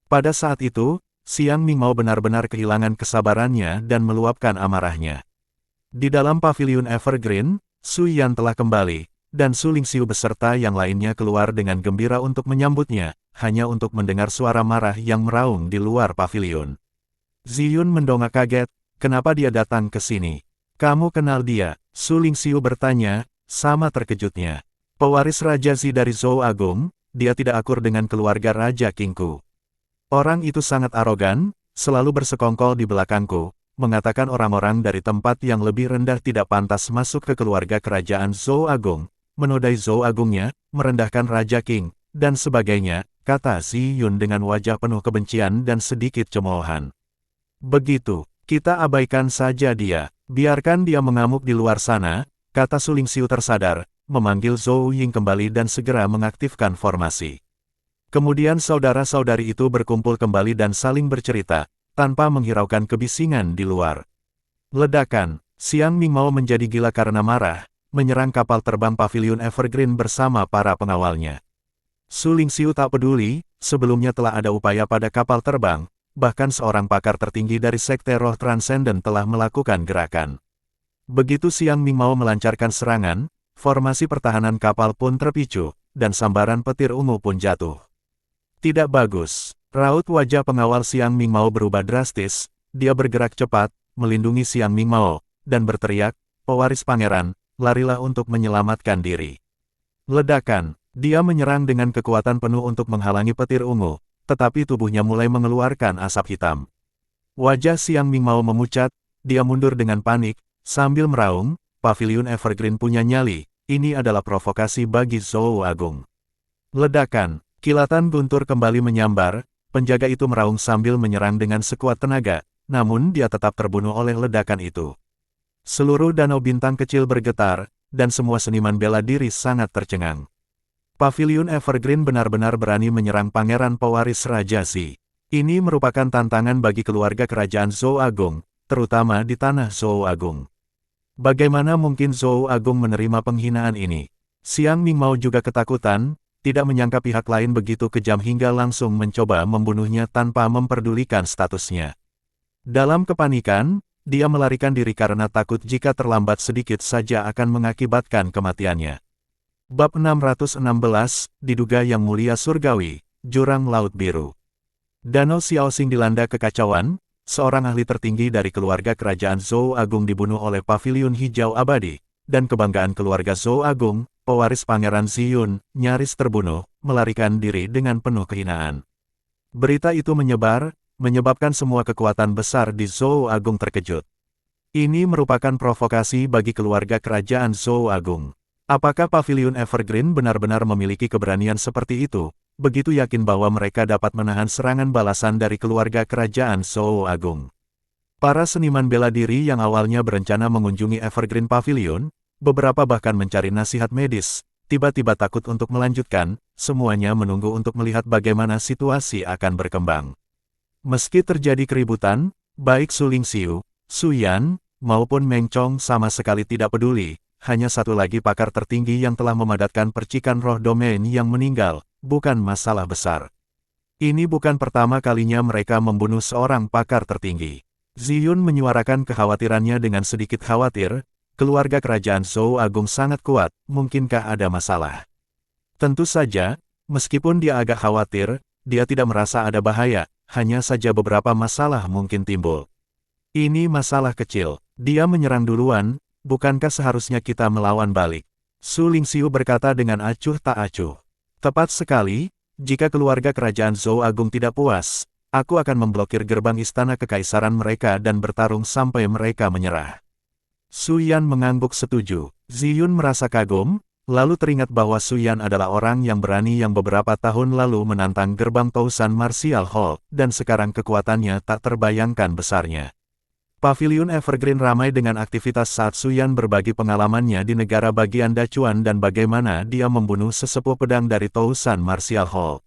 Pada saat itu, Xiang Mingmao benar-benar kehilangan kesabarannya dan meluapkan amarahnya. Di dalam paviliun Evergreen, Su Yan telah kembali, dan Su Lingxiu beserta yang lainnya keluar dengan gembira untuk menyambutnya, hanya untuk mendengar suara marah yang meraung di luar paviliun. Ziyun mendongak kaget, kenapa dia datang ke sini? Kamu kenal dia? Su Lingxiu bertanya, sama terkejutnya. Pewaris Raja Xi dari Zhou Agung, dia tidak akur dengan keluarga Raja Kingku. Orang itu sangat arogan, selalu bersekongkol di belakangku, mengatakan orang-orang dari tempat yang lebih rendah tidak pantas masuk ke keluarga kerajaan Zhou Agung, menodai Zhou Agungnya, merendahkan Raja King, dan sebagainya, kata Ziyun dengan wajah penuh kebencian dan sedikit cemoohan. Begitu, kita abaikan saja dia. Biarkan dia mengamuk di luar sana, kata Su Lingxiu tersadar, memanggil Zhou Ying kembali dan segera mengaktifkan formasi. Kemudian saudara-saudari itu berkumpul kembali dan saling bercerita, tanpa menghiraukan kebisingan di luar. Ledakan, Xiang Mingmao menjadi gila karena marah, menyerang kapal terbang paviliun Evergreen bersama para pengawalnya. Su Lingxiu tak peduli, sebelumnya telah ada upaya pada kapal terbang, bahkan seorang pakar tertinggi dari Sekte Roh Transcendent telah melakukan gerakan. Begitu Xiang Mingmao melancarkan serangan, formasi pertahanan kapal pun terpicu, dan sambaran petir ungu pun jatuh. Tidak bagus. Raut wajah pengawal Xiang Mingmao berubah drastis, dia bergerak cepat, melindungi Xiang Mingmao, dan berteriak, pewaris pangeran, larilah untuk menyelamatkan diri. Ledakan, dia menyerang dengan kekuatan penuh untuk menghalangi petir ungu, tetapi tubuhnya mulai mengeluarkan asap hitam. Wajah Xiang Mingmao memucat, dia mundur dengan panik, sambil meraung, paviliun Evergreen punya nyali, ini adalah provokasi bagi Zhou Agung. Ledakan, kilatan guntur kembali menyambar, penjaga itu meraung sambil menyerang dengan sekuat tenaga, namun dia tetap terbunuh oleh ledakan itu. Seluruh danau bintang kecil bergetar, dan semua seniman bela diri sangat tercengang. Paviliun Evergreen benar-benar berani menyerang Pangeran Pewaris Raja Xi. Ini merupakan tantangan bagi keluarga kerajaan Zhou Agung, terutama di tanah Zhou Agung. Bagaimana mungkin Zhou Agung menerima penghinaan ini? Xiang Mingmao juga ketakutan, tidak menyangka pihak lain begitu kejam hingga langsung mencoba membunuhnya tanpa memperdulikan statusnya. Dalam kepanikan, dia melarikan diri karena takut jika terlambat sedikit saja akan mengakibatkan kematiannya. Bab 616, diduga Yang Mulia Surgawi, Jurang Laut Biru. Danau Xiaoxing dilanda kekacauan, seorang ahli tertinggi dari keluarga kerajaan Zhou Agung dibunuh oleh paviliun hijau abadi, dan kebanggaan keluarga Zhou Agung, pewaris Pangeran Ziyun, nyaris terbunuh, melarikan diri dengan penuh kehinaan. Berita itu menyebar, menyebabkan semua kekuatan besar di Zhou Agung terkejut. Ini merupakan provokasi bagi keluarga kerajaan Zhou Agung. Apakah paviliun Evergreen benar-benar memiliki keberanian seperti itu, begitu yakin bahwa mereka dapat menahan serangan balasan dari keluarga kerajaan Zhou Agung? Para seniman bela diri yang awalnya berencana mengunjungi Evergreen Pavilion, beberapa bahkan mencari nasihat medis, tiba-tiba takut untuk melanjutkan, semuanya menunggu untuk melihat bagaimana situasi akan berkembang. Meski terjadi keributan, baik Su Lingxiu, Su Yan, maupun Meng Chong sama sekali tidak peduli. Hanya satu lagi pakar tertinggi yang telah memadatkan percikan roh domain yang meninggal, bukan masalah besar. Ini bukan pertama kalinya mereka membunuh seorang pakar tertinggi. Ziyun menyuarakan kekhawatirannya dengan sedikit khawatir, keluarga kerajaan Zhou Agung sangat kuat, mungkinkah ada masalah? Tentu saja, meskipun dia agak khawatir, dia tidak merasa ada bahaya, hanya saja beberapa masalah mungkin timbul. Ini masalah kecil, dia menyerang duluan, bukankah seharusnya kita melawan balik? Su Lingxiu berkata dengan acuh tak acuh. Tepat sekali, jika keluarga kerajaan Zhou Agung tidak puas, aku akan memblokir gerbang istana kekaisaran mereka dan bertarung sampai mereka menyerah. Su Yan mengangguk setuju. Ziyun merasa kagum, lalu teringat bahwa Su Yan adalah orang yang berani yang beberapa tahun lalu menantang gerbang Tousan Martial Hall, dan sekarang kekuatannya tak terbayangkan besarnya. Paviliun Evergreen ramai dengan aktivitas saat Su Yan berbagi pengalamannya di negara bagian Dacuan dan bagaimana dia membunuh sesepuh pedang dari Tousan Martial Hall.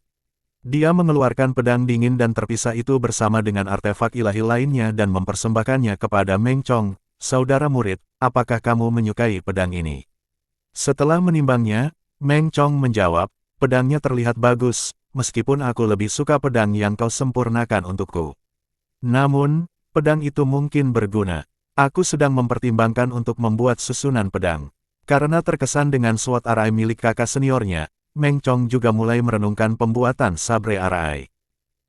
Dia mengeluarkan pedang dingin dan terpisah itu bersama dengan artefak ilahi lainnya dan mempersembahkannya kepada Meng Chong, saudara murid, apakah kamu menyukai pedang ini? Setelah menimbangnya, Meng Chong menjawab, pedangnya terlihat bagus, meskipun aku lebih suka pedang yang kau sempurnakan untukku. Namun, pedang itu mungkin berguna. Aku sedang mempertimbangkan untuk membuat susunan pedang. Karena terkesan dengan SWOT arai milik kakak seniornya, Meng Chong juga mulai merenungkan pembuatan sabre arai.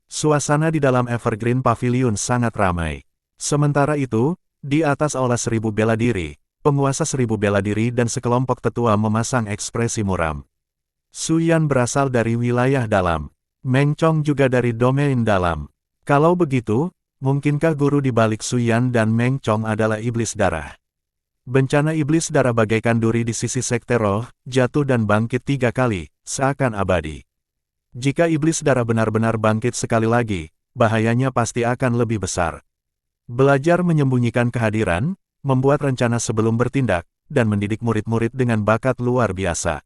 Suasana di dalam Evergreen Pavilion sangat ramai. Sementara itu, di atas aula 1000 bela diri, penguasa 1000 bela diri dan sekelompok tetua memasang ekspresi muram. Su Yan berasal dari wilayah dalam. Meng Chong juga dari domain dalam. Kalau begitu, mungkinkah guru di balik Su Yan dan Meng Chong adalah iblis darah? Bencana iblis darah bagaikan duri di sisi sekte roh, jatuh dan bangkit 3 kali, seakan abadi. Jika iblis darah benar-benar bangkit sekali lagi, bahayanya pasti akan lebih besar. Belajar menyembunyikan kehadiran, membuat rencana sebelum bertindak, dan mendidik murid-murid dengan bakat luar biasa.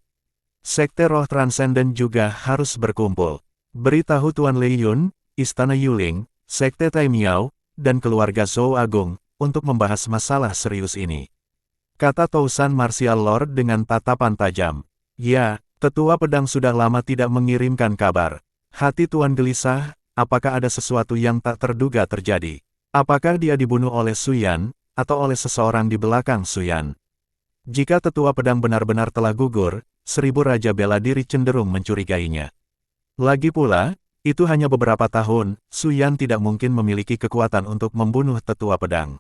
Sekte roh transenden juga harus berkumpul. Beritahu Tuan Lei Yun, Istana Yuling, Sekte Tai Miao, dan keluarga Zhou Agung, untuk membahas masalah serius ini. Kata Tousan Martial Lord dengan tatapan tajam. Ya, tetua pedang sudah lama tidak mengirimkan kabar. Hati Tuan gelisah, apakah ada sesuatu yang tak terduga terjadi? Apakah dia dibunuh oleh Su Yan, atau oleh seseorang di belakang Su Yan? Jika tetua pedang benar-benar telah gugur, 1000 raja bela diri cenderung mencurigainya. Lagi pula, itu hanya beberapa tahun, Su Yan tidak mungkin memiliki kekuatan untuk membunuh tetua pedang.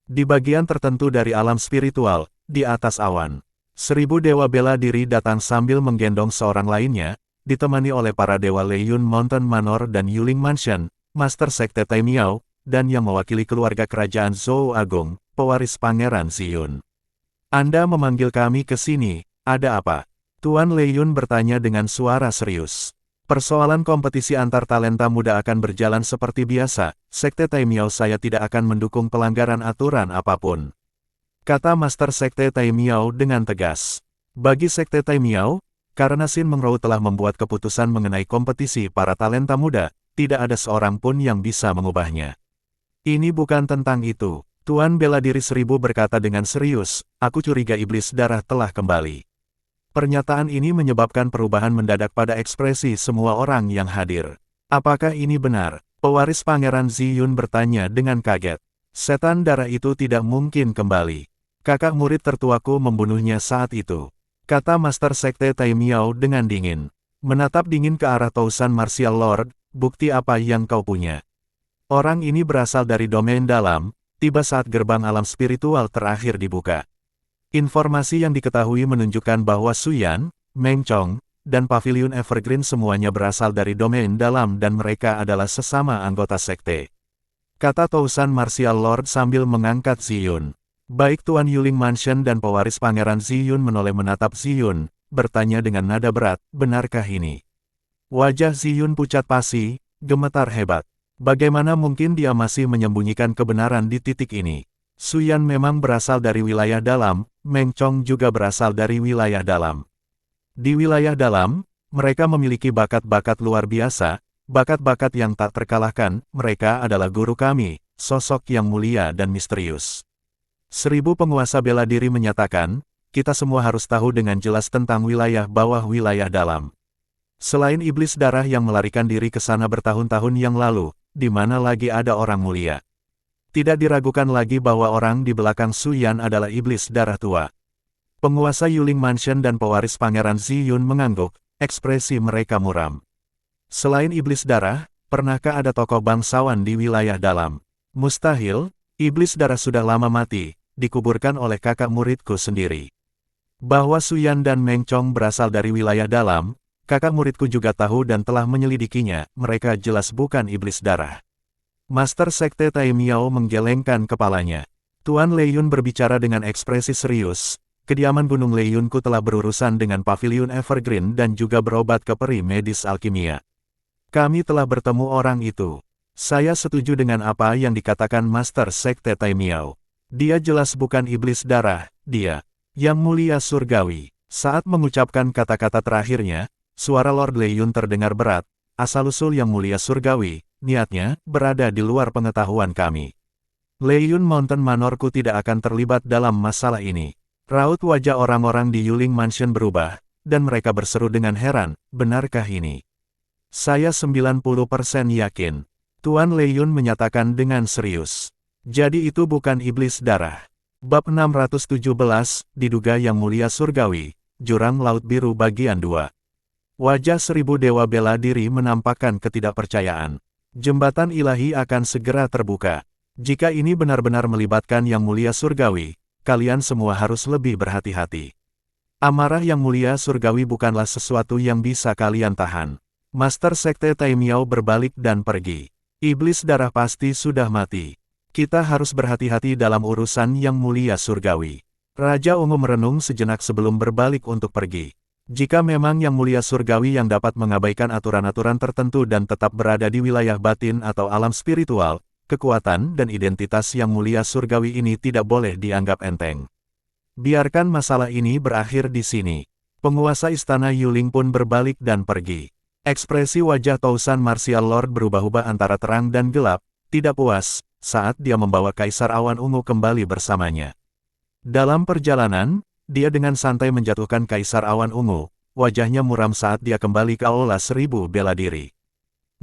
Di bagian tertentu dari alam spiritual, di atas awan, 1000 dewa bela diri datang sambil menggendong seorang lainnya, ditemani oleh para dewa Leiyun Mountain Manor dan Yuling Mansion, Master Sekte Tai Miao, dan yang mewakili keluarga kerajaan Zhou Agung, pewaris Pangeran Ziyun. Anda memanggil kami ke sini, ada apa? Tuan Leiyun bertanya dengan suara serius. Persoalan kompetisi antar talenta muda akan berjalan seperti biasa, Sekte Tai Miao saya tidak akan mendukung pelanggaran aturan apapun. Kata Master Sekte Tai Miao dengan tegas. Bagi Sekte Tai Miao, karena Xin Mengrou telah membuat keputusan mengenai kompetisi para talenta muda, tidak ada seorang pun yang bisa mengubahnya. Ini bukan tentang itu, Tuan Bela Diri 1000 berkata dengan serius, aku curiga iblis darah telah kembali. Pernyataan ini menyebabkan perubahan mendadak pada ekspresi semua orang yang hadir. Apakah ini benar? Pewaris Pangeran Ziyun bertanya dengan kaget. Setan darah itu tidak mungkin kembali. Kakak murid tertuaku membunuhnya saat itu. Kata Master Sekte Tai Miao dengan dingin. Menatap dingin ke arah Tousan Martial Lord, bukti apa yang kau punya? Orang ini berasal dari domain dalam, tiba saat gerbang alam spiritual terakhir dibuka. Informasi yang diketahui menunjukkan bahwa Su Yan, Meng Chong, dan Pavilion Evergreen semuanya berasal dari domain dalam dan mereka adalah sesama anggota sekte. Kata Tousan Martial Lord sambil mengangkat Ziyun. Baik Tuan Yuling Mansion dan pewaris Pangeran Ziyun menoleh menatap Ziyun, bertanya dengan nada berat, benarkah ini? Wajah Ziyun pucat pasi, gemetar hebat. Bagaimana mungkin dia masih menyembunyikan kebenaran di titik ini? Su Yan memang berasal dari wilayah dalam, Meng Chong juga berasal dari wilayah dalam. Di wilayah dalam, mereka memiliki bakat-bakat luar biasa, Bakat-bakat yang tak terkalahkan, mereka adalah guru kami, sosok yang mulia dan misterius. 1000 penguasa bela diri menyatakan, kita semua harus tahu dengan jelas tentang wilayah bawah wilayah dalam. Selain iblis darah yang melarikan diri ke sana bertahun-tahun yang lalu, di mana lagi ada orang mulia? Tidak diragukan lagi bahwa orang di belakang Su Yan adalah iblis darah tua. Penguasa Yuling Mansion dan pewaris Pangeran Ziyun mengangguk, ekspresi mereka muram. Selain iblis darah, pernahkah ada tokoh bangsawan di wilayah dalam? Mustahil, iblis darah sudah lama mati, dikuburkan oleh kakak muridku sendiri. Bahwa Su Yan dan Meng Chong berasal dari wilayah dalam, kakak muridku juga tahu dan telah menyelidikinya, mereka jelas bukan iblis darah. Master Sekte Tai Miao menggelengkan kepalanya. Tuan Leiyun berbicara dengan ekspresi serius, kediaman Gunung Leiyunku telah berurusan dengan Pavilion Evergreen dan juga berobat ke peri medis alkimia. Kami telah bertemu orang itu. Saya setuju dengan apa yang dikatakan Master Sekte Tai Miao. Dia jelas bukan iblis darah, dia yang mulia surgawi. Saat mengucapkan kata-kata terakhirnya, suara Lord Leiyun terdengar berat, asal-usul yang mulia surgawi, niatnya berada di luar pengetahuan kami. Leiyun Mountain Manorku tidak akan terlibat dalam masalah ini. Raut wajah orang-orang di Yuling Mansion berubah, dan mereka berseru dengan heran, benarkah ini? Saya 90% yakin. Tuan Leiyun menyatakan dengan serius. Jadi itu bukan iblis darah. Bab 617, diduga yang mulia surgawi, Jurang Laut Biru bagian 2. Wajah 1000 dewa bela diri menampakkan ketidakpercayaan. Jembatan ilahi akan segera terbuka. Jika ini benar-benar melibatkan yang mulia surgawi, kalian semua harus lebih berhati-hati. Amarah yang mulia surgawi bukanlah sesuatu yang bisa kalian tahan. Master Sekte Tai Miao berbalik dan pergi. Iblis darah pasti sudah mati. Kita harus berhati-hati dalam urusan yang mulia surgawi. Raja Ungu merenung sejenak sebelum berbalik untuk pergi. Jika memang yang mulia surgawi yang dapat mengabaikan aturan-aturan tertentu dan tetap berada di wilayah batin atau alam spiritual, kekuatan dan identitas yang mulia surgawi ini tidak boleh dianggap enteng. Biarkan masalah ini berakhir di sini. Penguasa istana Yuling pun berbalik dan pergi. Ekspresi wajah Tousan Martial Lord berubah-ubah antara terang dan gelap, tidak puas, saat dia membawa Kaisar Awan Ungu kembali bersamanya. Dalam perjalanan, dia dengan santai menjatuhkan Kaisar Awan Ungu, wajahnya muram saat dia kembali ke Aula 1000 bela diri.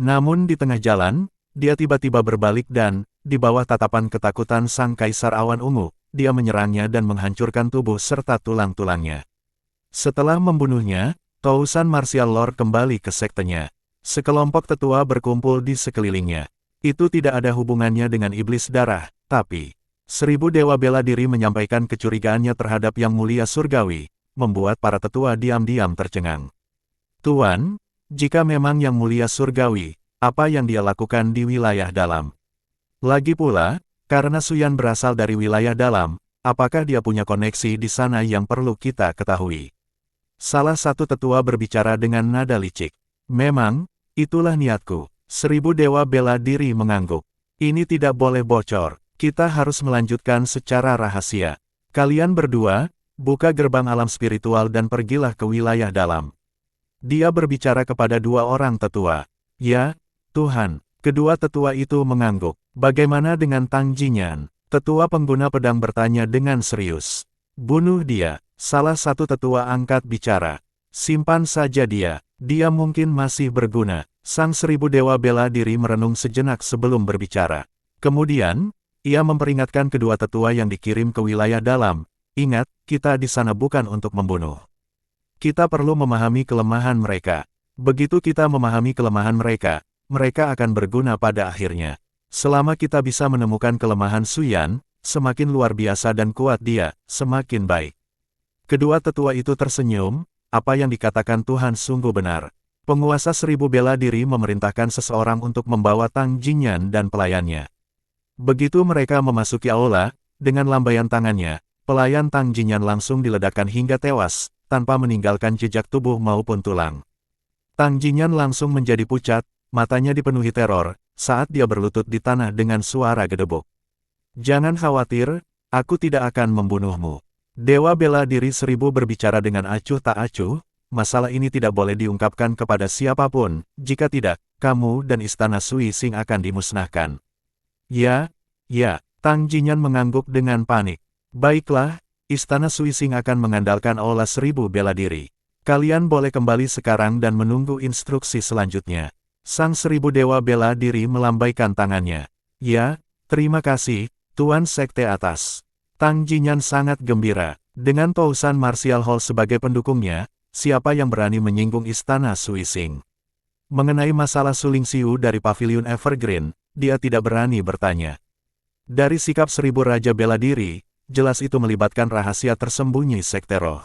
Namun di tengah jalan, dia tiba-tiba berbalik dan, di bawah tatapan ketakutan sang Kaisar Awan Ungu, dia menyerangnya dan menghancurkan tubuh serta tulang-tulangnya. Setelah membunuhnya, Tousan Martial Lord kembali ke sektenya. Sekelompok tetua berkumpul di sekelilingnya. Itu tidak ada hubungannya dengan iblis darah, tapi 1000 dewa bela diri menyampaikan kecurigaannya terhadap yang mulia surgawi, membuat para tetua diam-diam tercengang. Tuan, jika memang yang mulia surgawi, apa yang dia lakukan di wilayah dalam? Lagi pula, karena Su Yan berasal dari wilayah dalam, apakah dia punya koneksi di sana yang perlu kita ketahui? Salah satu tetua berbicara dengan nada licik. Memang, itulah niatku. 1000 dewa bela diri mengangguk. Ini tidak boleh bocor. Kita harus melanjutkan secara rahasia. Kalian berdua, buka gerbang alam spiritual dan pergilah ke wilayah dalam. Dia berbicara kepada dua orang tetua. Ya, Tuhan. Kedua tetua itu mengangguk. Bagaimana dengan Tang Jinyan? Tetua pengguna pedang bertanya dengan serius. Bunuh dia. Salah satu tetua angkat bicara. Simpan saja dia. Dia mungkin masih berguna. Sang 1000 dewa bela diri merenung sejenak sebelum berbicara. Kemudian, ia memperingatkan kedua tetua yang dikirim ke wilayah dalam. Ingat, kita di sana bukan untuk membunuh. Kita perlu memahami kelemahan mereka. Begitu kita memahami kelemahan mereka, mereka akan berguna pada akhirnya. Selama kita bisa menemukan kelemahan Su Yan, semakin luar biasa dan kuat dia, semakin baik. Kedua tetua itu tersenyum, apa yang dikatakan Tuhan sungguh benar. Penguasa 1000 bela diri memerintahkan seseorang untuk membawa Tang Jinyan dan pelayannya. Begitu mereka memasuki aula, dengan lambaian tangannya, pelayan Tang Jinyan langsung diledakkan hingga tewas, tanpa meninggalkan jejak tubuh maupun tulang. Tang Jinyan langsung menjadi pucat, matanya dipenuhi teror, saat dia berlutut di tanah dengan suara gedebuk. Jangan khawatir, aku tidak akan membunuhmu. Dewa bela diri 1000 berbicara dengan acuh tak acuh, masalah ini tidak boleh diungkapkan kepada siapapun, jika tidak, kamu dan istana Sui Xing akan dimusnahkan. Ya, Tang Jinyan mengangguk dengan panik. Baiklah, istana Sui Xing akan mengandalkan Aula Seribu Bela Diri. Kalian boleh kembali sekarang dan menunggu instruksi selanjutnya. Sang Seribu Dewa Bela Diri melambaikan tangannya. Ya, terima kasih, Tuan Sekte Atas. Tang Jinyan sangat gembira. Dengan Tousan Martial Hall sebagai pendukungnya, siapa yang berani menyinggung istana Sui Xing? Mengenai masalah Suling Xiu dari Paviliun Evergreen, dia tidak berani bertanya. Dari sikap Seribu Raja Bela Diri, jelas itu melibatkan rahasia tersembunyi Sekte Roh.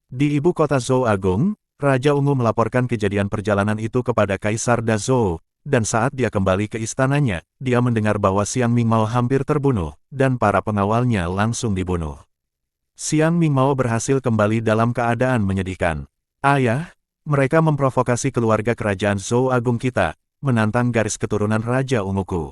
Di ibu kota Zhou Agung, Raja Ungu melaporkan kejadian perjalanan itu kepada Kaisar Dazhou, dan saat dia kembali ke istananya, dia mendengar bahwa Xiang Mingmao hampir terbunuh, dan para pengawalnya langsung dibunuh. Xiang Mingmao berhasil kembali dalam keadaan menyedihkan. Ayah, mereka memprovokasi keluarga kerajaan Zhou Agung kita, menantang garis keturunan Raja Unguku.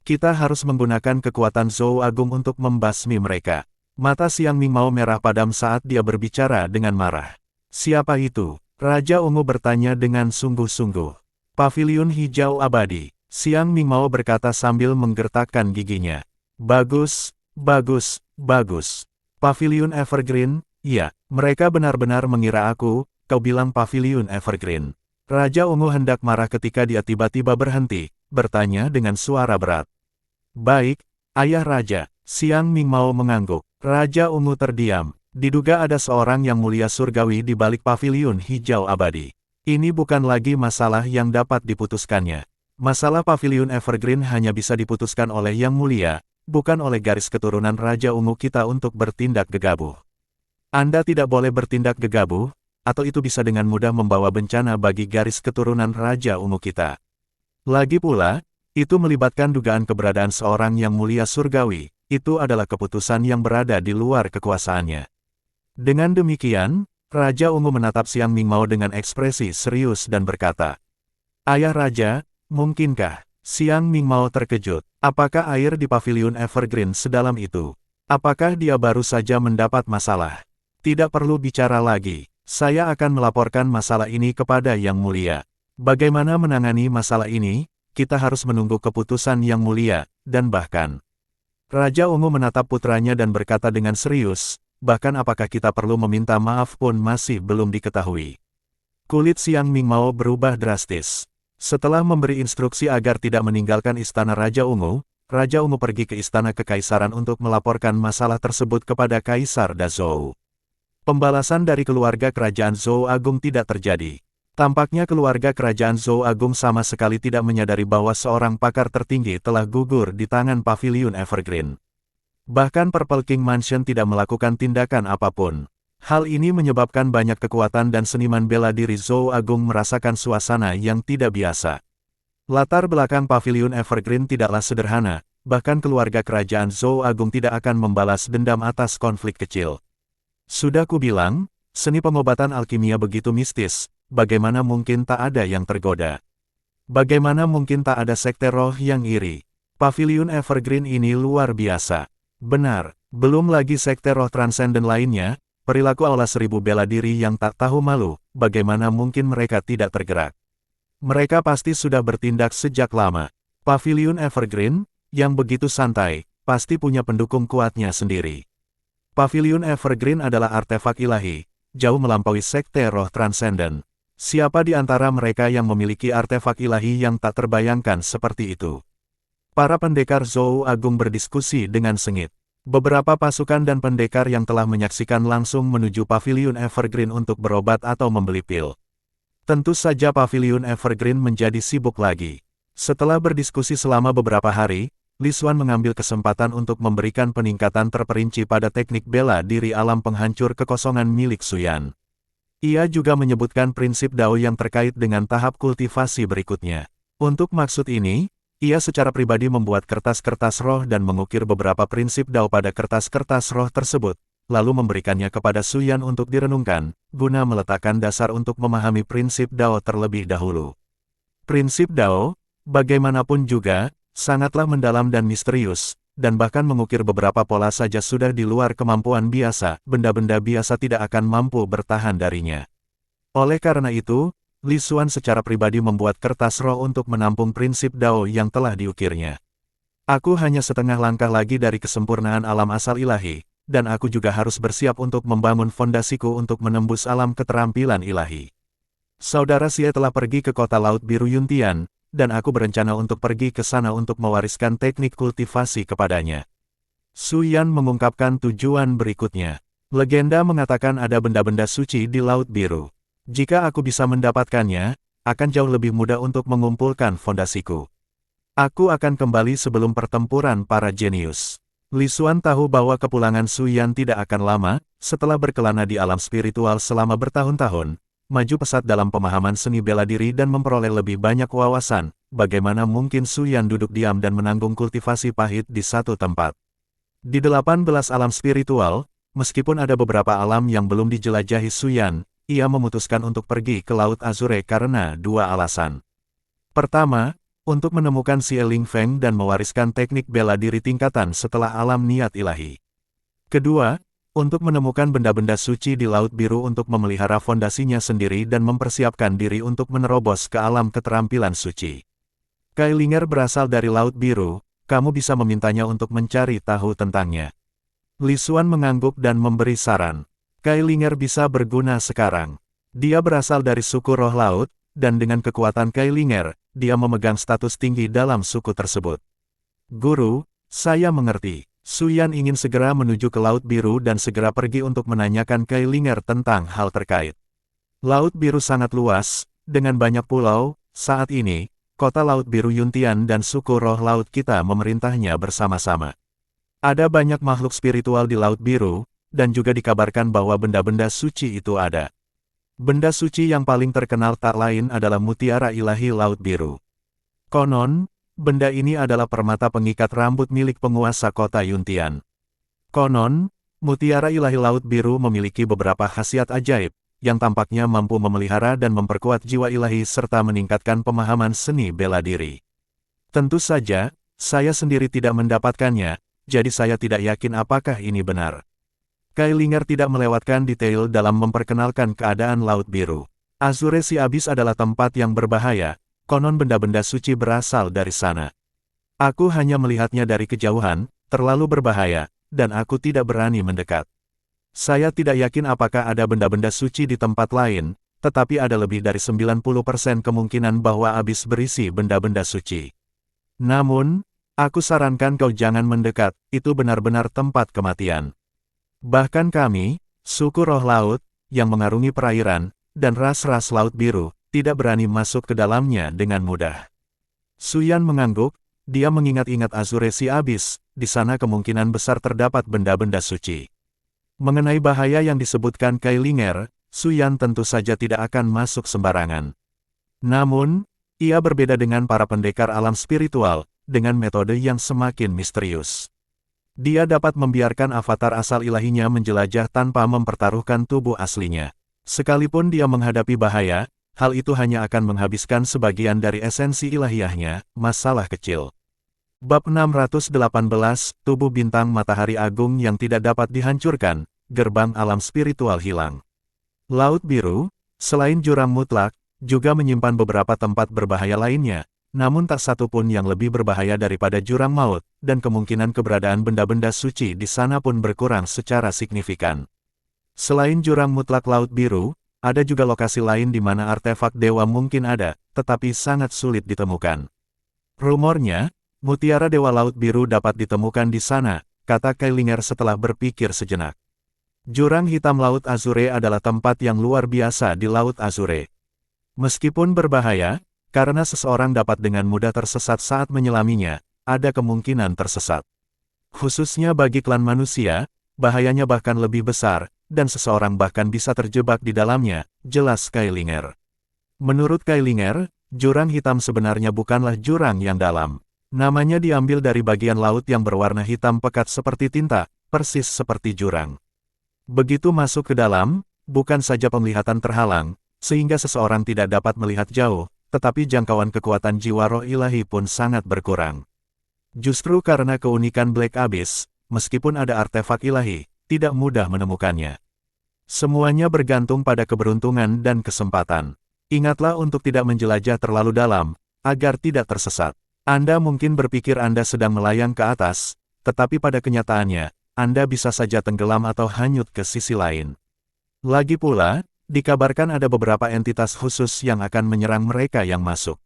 Kita harus menggunakan kekuatan Zhou Agung untuk membasmi mereka. Mata Xiang Mingmao merah padam saat dia berbicara dengan marah. Siapa itu? Raja Ungu bertanya dengan sungguh-sungguh. Paviliun Hijau Abadi. Xiang Mingmao berkata sambil menggertakkan giginya. Bagus. Paviliun Evergreen, iya, mereka benar-benar mengira kau bilang Paviliun Evergreen. Raja Ungu hendak marah ketika dia tiba-tiba berhenti, bertanya dengan suara berat. Baik, Ayah Raja, Xiang Mingmao mengangguk. Raja Ungu terdiam. Diduga ada seorang yang mulia surgawi di balik Paviliun Hijau Abadi. Ini bukan lagi masalah yang dapat diputuskannya. Masalah Paviliun Evergreen hanya bisa diputuskan oleh Yang Mulia, bukan oleh garis keturunan Raja Ungu kita untuk bertindak gegabah. Anda tidak boleh bertindak gegabah, atau itu bisa dengan mudah membawa bencana bagi garis keturunan Raja Ungu kita. Lagi pula, itu melibatkan dugaan keberadaan seorang yang mulia surgawi, itu adalah keputusan yang berada di luar kekuasaannya. Dengan demikian, Raja Ungu menatap Xiang Mingmao dengan ekspresi serius dan berkata, Ayah Raja, mungkinkah? Xiang Mingmao terkejut. Apakah air di Paviliun Evergreen sedalam itu? Apakah dia baru saja mendapat masalah? Tidak perlu bicara lagi. Saya akan melaporkan masalah ini kepada Yang Mulia. Bagaimana menangani masalah ini? Kita harus menunggu keputusan Yang Mulia, dan bahkan. Raja Ungu menatap putranya dan berkata dengan serius, bahkan apakah kita perlu meminta maaf pun masih belum diketahui. Kulit Xiang Mingmao berubah drastis. Setelah memberi instruksi agar tidak meninggalkan istana Raja Ungu pergi ke istana kekaisaran untuk melaporkan masalah tersebut kepada Kaisar Dazhou. Pembalasan dari keluarga kerajaan Zhou Agung tidak terjadi. Tampaknya keluarga kerajaan Zhou Agung sama sekali tidak menyadari bahwa seorang pakar tertinggi telah gugur di tangan Paviliun Evergreen. Bahkan Purple King Mansion tidak melakukan tindakan apapun. Hal ini menyebabkan banyak kekuatan dan seniman bela diri Zhou Agung merasakan suasana yang tidak biasa. Latar belakang Paviliun Evergreen tidaklah sederhana, bahkan keluarga kerajaan Zhou Agung tidak akan membalas dendam atas konflik kecil. Sudah kubilang, seni pengobatan alkimia begitu mistis, bagaimana mungkin tak ada yang tergoda? Bagaimana mungkin tak ada sekte roh yang iri? Paviliun Evergreen ini luar biasa. Benar, belum lagi sekte roh transenden lainnya, perilaku Aula Seribu Bela Diri yang tak tahu malu, bagaimana mungkin mereka tidak tergerak? Mereka pasti sudah bertindak sejak lama. Paviliun Evergreen, yang begitu santai, pasti punya pendukung kuatnya sendiri. Paviliun Evergreen adalah artefak ilahi, jauh melampaui sekte roh transenden. Siapa di antara mereka yang memiliki artefak ilahi yang tak terbayangkan seperti itu? Para pendekar Zhou Agung berdiskusi dengan sengit. Beberapa pasukan dan pendekar yang telah menyaksikan langsung menuju Paviliun Evergreen untuk berobat atau membeli pil. Tentu saja Paviliun Evergreen menjadi sibuk lagi. Setelah berdiskusi selama beberapa hari, Li Xuan mengambil kesempatan untuk memberikan peningkatan terperinci pada teknik bela diri alam penghancur kekosongan milik Xuyan. Ia juga menyebutkan prinsip Dao yang terkait dengan tahap kultivasi berikutnya. Untuk maksud ini, ia secara pribadi membuat kertas-kertas roh dan mengukir beberapa prinsip Dao pada kertas-kertas roh tersebut, lalu memberikannya kepada Xuyan untuk direnungkan, guna meletakkan dasar untuk memahami prinsip Dao terlebih dahulu. Prinsip Dao, bagaimanapun juga, sangatlah mendalam dan misterius, dan bahkan mengukir beberapa pola saja sudah di luar kemampuan biasa, benda-benda biasa tidak akan mampu bertahan darinya. Oleh karena itu, Li Xuan secara pribadi membuat kertas roh untuk menampung prinsip Dao yang telah diukirnya. Aku hanya setengah langkah lagi dari kesempurnaan alam asal ilahi, dan aku juga harus bersiap untuk membangun fondasiku untuk menembus alam keterampilan ilahi. Saudara Xie telah pergi ke kota Laut Biru Yuntian, dan aku berencana untuk pergi ke sana untuk mewariskan teknik kultivasi kepadanya. Su Yan mengungkapkan tujuan berikutnya. Legenda mengatakan ada benda-benda suci di Laut Biru. Jika aku bisa mendapatkannya, akan jauh lebih mudah untuk mengumpulkan fondasiku. Aku akan kembali sebelum pertempuran para jenius. Li Xuan tahu bahwa kepulangan Su Yan tidak akan lama. Setelah berkelana di alam spiritual selama bertahun-tahun, maju pesat dalam pemahaman seni bela diri dan memperoleh lebih banyak wawasan, bagaimana mungkin Su Yan duduk diam dan menanggung kultivasi pahit di satu tempat. Di 18 alam spiritual, meskipun ada beberapa alam yang belum dijelajahi Su Yan, ia memutuskan untuk pergi ke Laut Azure karena dua alasan. Pertama, untuk menemukan Xie Ling Feng dan mewariskan teknik bela diri tingkatan setelah alam niat ilahi. Kedua, untuk menemukan benda-benda suci di Laut Biru untuk memelihara fondasinya sendiri dan mempersiapkan diri untuk menerobos ke alam keterampilan suci. Kailinger berasal dari Laut Biru, kamu bisa memintanya untuk mencari tahu tentangnya. Li Xuan mengangguk dan memberi saran. Kailinger bisa berguna sekarang. Dia berasal dari suku roh laut, dan dengan kekuatan Kailinger, dia memegang status tinggi dalam suku tersebut. Guru, saya mengerti. Su Yan ingin segera menuju ke Laut Biru dan segera pergi untuk menanyakan Kailinger tentang hal terkait. Laut Biru sangat luas, dengan banyak pulau. Saat ini, kota Laut Biru Yuntian dan suku roh laut kita memerintahnya bersama-sama. Ada banyak makhluk spiritual di Laut Biru, dan juga dikabarkan bahwa benda-benda suci itu ada. Benda suci yang paling terkenal tak lain adalah mutiara ilahi Laut Biru. Konon, benda ini adalah permata pengikat rambut milik penguasa kota Yuntian. Konon, mutiara ilahi Laut Biru memiliki beberapa khasiat ajaib, yang tampaknya mampu memelihara dan memperkuat jiwa ilahi serta meningkatkan pemahaman seni bela diri. Tentu saja, saya sendiri tidak mendapatkannya, jadi saya tidak yakin apakah ini benar. Kailinger tidak melewatkan detail dalam memperkenalkan keadaan Laut Biru. Azure si Abis adalah tempat yang berbahaya. Konon benda-benda suci berasal dari sana. Aku hanya melihatnya dari kejauhan, terlalu berbahaya, dan aku tidak berani mendekat. Saya tidak yakin apakah ada benda-benda suci di tempat lain, tetapi ada lebih dari 90% kemungkinan bahwa Abis berisi benda-benda suci. Namun, aku sarankan kau jangan mendekat, itu benar-benar tempat kematian. Bahkan kami, suku roh laut, yang mengarungi perairan, dan ras-ras Laut Biru, tidak berani masuk ke dalamnya dengan mudah. Su Yan mengangguk, dia mengingat-ingat Azure si Abis, di sana kemungkinan besar terdapat benda-benda suci. Mengenai bahaya yang disebutkan Kailinger, Su Yan tentu saja tidak akan masuk sembarangan. Namun, ia berbeda dengan para pendekar alam spiritual, dengan metode yang semakin misterius. Dia dapat membiarkan avatar asal ilahinya menjelajah tanpa mempertaruhkan tubuh aslinya. Sekalipun dia menghadapi bahaya, hal itu hanya akan menghabiskan sebagian dari esensi ilahiyahnya, masalah kecil. Bab 618, Tubuh Bintang Matahari Agung yang tidak dapat dihancurkan, gerbang alam spiritual hilang. Laut Biru, selain jurang mutlak, juga menyimpan beberapa tempat berbahaya lainnya, namun tak satu pun yang lebih berbahaya daripada jurang maut, dan kemungkinan keberadaan benda-benda suci di sana pun berkurang secara signifikan. Selain jurang mutlak Laut Biru, ada juga lokasi lain di mana artefak dewa mungkin ada, tetapi sangat sulit ditemukan. Rumornya, mutiara dewa Laut Biru dapat ditemukan di sana, kata Kailinger setelah berpikir sejenak. Jurang hitam Laut Azure adalah tempat yang luar biasa di Laut Azure. Meskipun berbahaya, karena seseorang dapat dengan mudah tersesat saat menyelaminya, ada kemungkinan tersesat. Khususnya bagi klan manusia, bahayanya bahkan lebih besar, dan seseorang bahkan bisa terjebak di dalamnya, jelas Kailinger. Menurut Kailinger, jurang hitam sebenarnya bukanlah jurang yang dalam. Namanya diambil dari bagian laut yang berwarna hitam pekat seperti tinta, persis seperti jurang. Begitu masuk ke dalam, bukan saja penglihatan terhalang, sehingga seseorang tidak dapat melihat jauh, tetapi jangkauan kekuatan jiwa roh ilahi pun sangat berkurang. Justru karena keunikan Black Abyss, meskipun ada artefak ilahi, tidak mudah menemukannya. Semuanya bergantung pada keberuntungan dan kesempatan. Ingatlah untuk tidak menjelajah terlalu dalam, agar tidak tersesat. Anda mungkin berpikir Anda sedang melayang ke atas, tetapi pada kenyataannya, Anda bisa saja tenggelam atau hanyut ke sisi lain. Lagi pula, dikabarkan ada beberapa entitas khusus yang akan menyerang mereka yang masuk.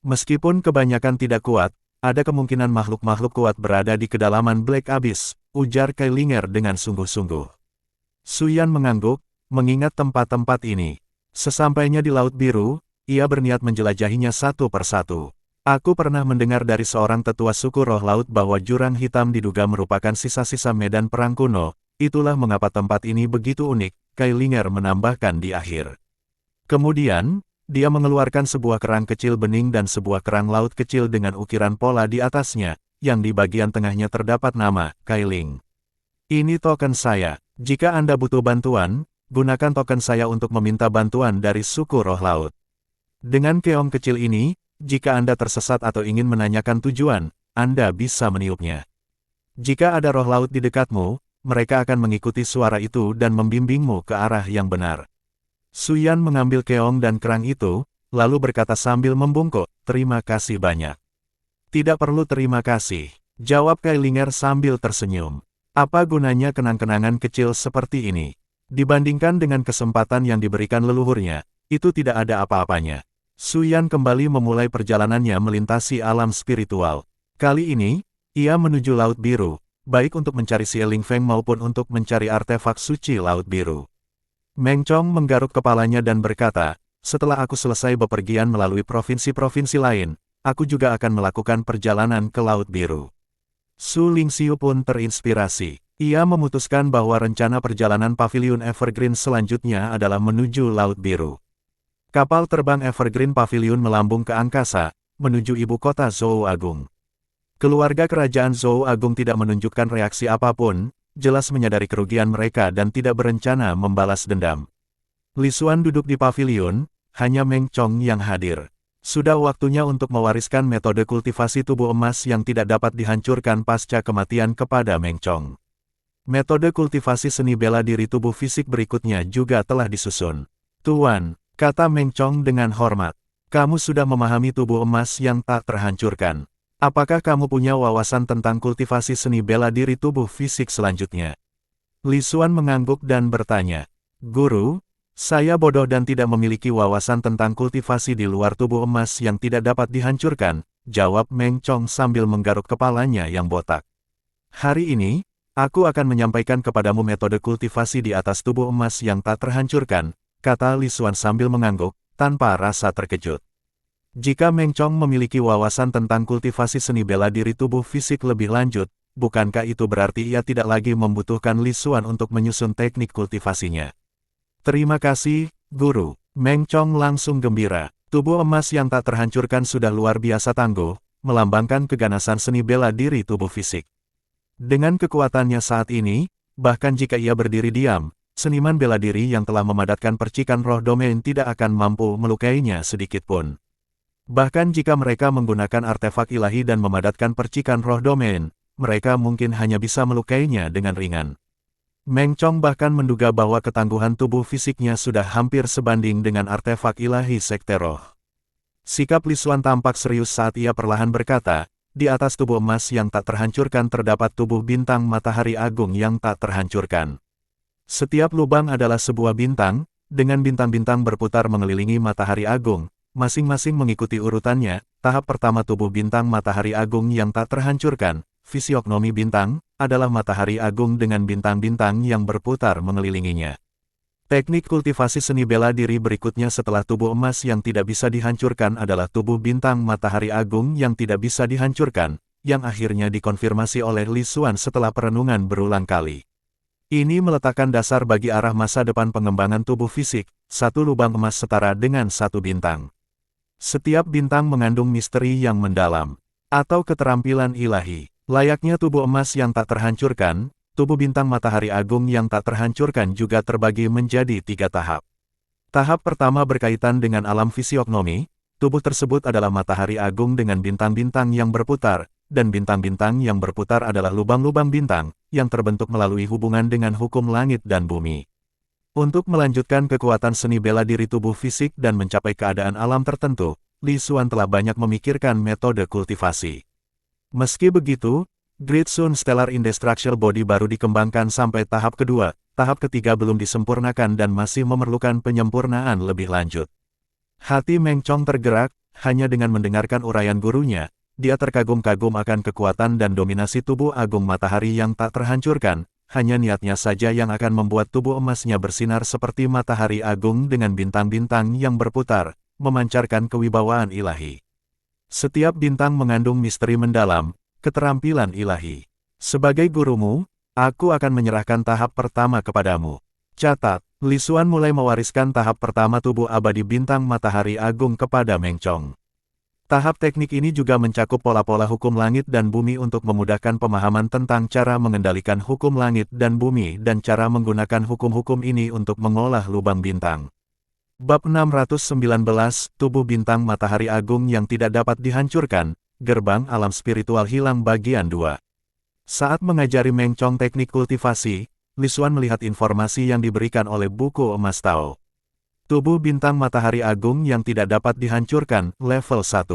Meskipun kebanyakan tidak kuat, ada kemungkinan makhluk-makhluk kuat berada di kedalaman Black Abyss, ujar Kailinger dengan sungguh-sungguh. Suyan mengangguk, mengingat tempat-tempat ini. Sesampainya di Laut Biru, ia berniat menjelajahinya satu persatu. Aku pernah mendengar dari seorang tetua suku roh laut bahwa jurang hitam diduga merupakan sisa-sisa medan perang kuno, itulah mengapa tempat ini begitu unik, Kailinger menambahkan di akhir. Kemudian, dia mengeluarkan sebuah kerang kecil bening dan sebuah kerang laut kecil dengan ukiran pola di atasnya, yang di bagian tengahnya terdapat nama, Kailing. Ini token saya. Jika Anda butuh bantuan, gunakan token saya untuk meminta bantuan dari suku roh laut. Dengan keong kecil ini, jika Anda tersesat atau ingin menanyakan tujuan, Anda bisa meniupnya. Jika ada roh laut di dekatmu, mereka akan mengikuti suara itu dan membimbingmu ke arah yang benar. Suyan mengambil keong dan kerang itu, lalu berkata sambil membungkuk, "Terima kasih banyak." "Tidak perlu terima kasih," jawab Kailinger sambil tersenyum. Apa gunanya kenang-kenangan kecil seperti ini? Dibandingkan dengan kesempatan yang diberikan leluhurnya, itu tidak ada apa-apanya. Suyan kembali memulai perjalanannya melintasi alam spiritual. Kali ini, ia menuju Laut Biru, baik untuk mencari Xieling Feng maupun untuk mencari artefak suci Laut Biru. Meng Chong menggaruk kepalanya dan berkata, "Setelah aku selesai bepergian melalui provinsi-provinsi lain, aku juga akan melakukan perjalanan ke Laut Biru." Su Lingxiu pun terinspirasi. Ia memutuskan bahwa rencana perjalanan Paviliun Evergreen selanjutnya adalah menuju Laut Biru. Kapal terbang Evergreen Paviliun melambung ke angkasa, menuju ibu kota Zhou Agung. Keluarga kerajaan Zhou Agung tidak menunjukkan reaksi apapun, jelas menyadari kerugian mereka dan tidak berencana membalas dendam. Li Xuan duduk di paviliun, hanya Meng Chong yang hadir. Sudah waktunya untuk mewariskan metode kultivasi tubuh emas yang tidak dapat dihancurkan pasca kematian kepada Meng Chong. Metode kultivasi seni bela diri tubuh fisik berikutnya juga telah disusun. "Tuan," kata Meng Chong dengan hormat, "kamu sudah memahami tubuh emas yang tak terhancurkan. Apakah kamu punya wawasan tentang kultivasi seni bela diri tubuh fisik selanjutnya?" Li Xuan mengangguk dan bertanya, "Guru, saya bodoh dan tidak memiliki wawasan tentang kultivasi di luar tubuh emas yang tidak dapat dihancurkan," jawab Meng Chong sambil menggaruk kepalanya yang botak. "Hari ini, aku akan menyampaikan kepadamu metode kultivasi di atas tubuh emas yang tak terhancurkan," kata Li Xuan sambil mengangguk, tanpa rasa terkejut. Jika Meng Chong memiliki wawasan tentang kultivasi seni bela diri tubuh fisik lebih lanjut, bukankah itu berarti ia tidak lagi membutuhkan Li Xuan untuk menyusun teknik kultivasinya? "Terima kasih, Guru." Meng Chong langsung gembira. Tubuh emas yang tak terhancurkan sudah luar biasa tangguh, melambangkan keganasan seni bela diri tubuh fisik. Dengan kekuatannya saat ini, bahkan jika ia berdiri diam, seniman bela diri yang telah memadatkan percikan roh domain tidak akan mampu melukainya sedikitpun. Bahkan jika mereka menggunakan artefak ilahi dan memadatkan percikan roh domain, mereka mungkin hanya bisa melukainya dengan ringan. Meng Chong bahkan menduga bahwa ketangguhan tubuh fisiknya sudah hampir sebanding dengan artefak ilahi Sekte Roh. Sikap Li Xuan tampak serius saat ia perlahan berkata, "Di atas tubuh emas yang tak terhancurkan terdapat tubuh bintang matahari agung yang tak terhancurkan. Setiap lubang adalah sebuah bintang, dengan bintang-bintang berputar mengelilingi matahari agung, masing-masing mengikuti urutannya. Tahap pertama tubuh bintang matahari agung yang tak terhancurkan, fisiognomi bintang, adalah matahari agung dengan bintang-bintang yang berputar mengelilinginya. Teknik kultivasi seni bela diri berikutnya setelah tubuh emas yang tidak bisa dihancurkan adalah tubuh bintang matahari agung yang tidak bisa dihancurkan, yang akhirnya dikonfirmasi oleh Li Xuan setelah perenungan berulang kali. Ini meletakkan dasar bagi arah masa depan pengembangan tubuh fisik, satu lubang emas setara dengan satu bintang. Setiap bintang mengandung misteri yang mendalam, atau keterampilan ilahi. Layaknya tubuh emas yang tak terhancurkan, tubuh bintang matahari agung yang tak terhancurkan juga terbagi menjadi 3 tahap. Tahap pertama berkaitan dengan alam fisiognomi, tubuh tersebut adalah matahari agung dengan bintang-bintang yang berputar, dan bintang-bintang yang berputar adalah lubang-lubang bintang, yang terbentuk melalui hubungan dengan hukum langit dan bumi. Untuk melanjutkan kekuatan seni bela diri tubuh fisik dan mencapai keadaan alam tertentu, Li Xuan telah banyak memikirkan metode kultivasi. Meski begitu, Great Sun Stellar Indestructible Body baru dikembangkan sampai tahap kedua, tahap ketiga belum disempurnakan dan masih memerlukan penyempurnaan lebih lanjut. Hati Meng Chong tergerak, hanya dengan mendengarkan uraian gurunya, dia terkagum-kagum akan kekuatan dan dominasi tubuh agung matahari yang tak terhancurkan, hanya niatnya saja yang akan membuat tubuh emasnya bersinar seperti matahari agung dengan bintang-bintang yang berputar, memancarkan kewibawaan ilahi. Setiap bintang mengandung misteri mendalam, keterampilan ilahi. Sebagai gurumu, aku akan menyerahkan tahap pertama kepadamu. Catat, Li Xuan mulai mewariskan tahap pertama tubuh abadi bintang matahari agung kepada Meng Chong. Tahap teknik ini juga mencakup pola-pola hukum langit dan bumi untuk memudahkan pemahaman tentang cara mengendalikan hukum langit dan bumi dan cara menggunakan hukum-hukum ini untuk mengolah lubang bintang. Bab 619, Tubuh Bintang Matahari Agung yang Tidak Dapat Dihancurkan, Gerbang Alam Spiritual Hilang Bagian 2. Saat mengajari Meng Chong teknik kultivasi, Li Xuan melihat informasi yang diberikan oleh buku emas Tao. Tubuh Bintang Matahari Agung yang Tidak Dapat Dihancurkan, level 1.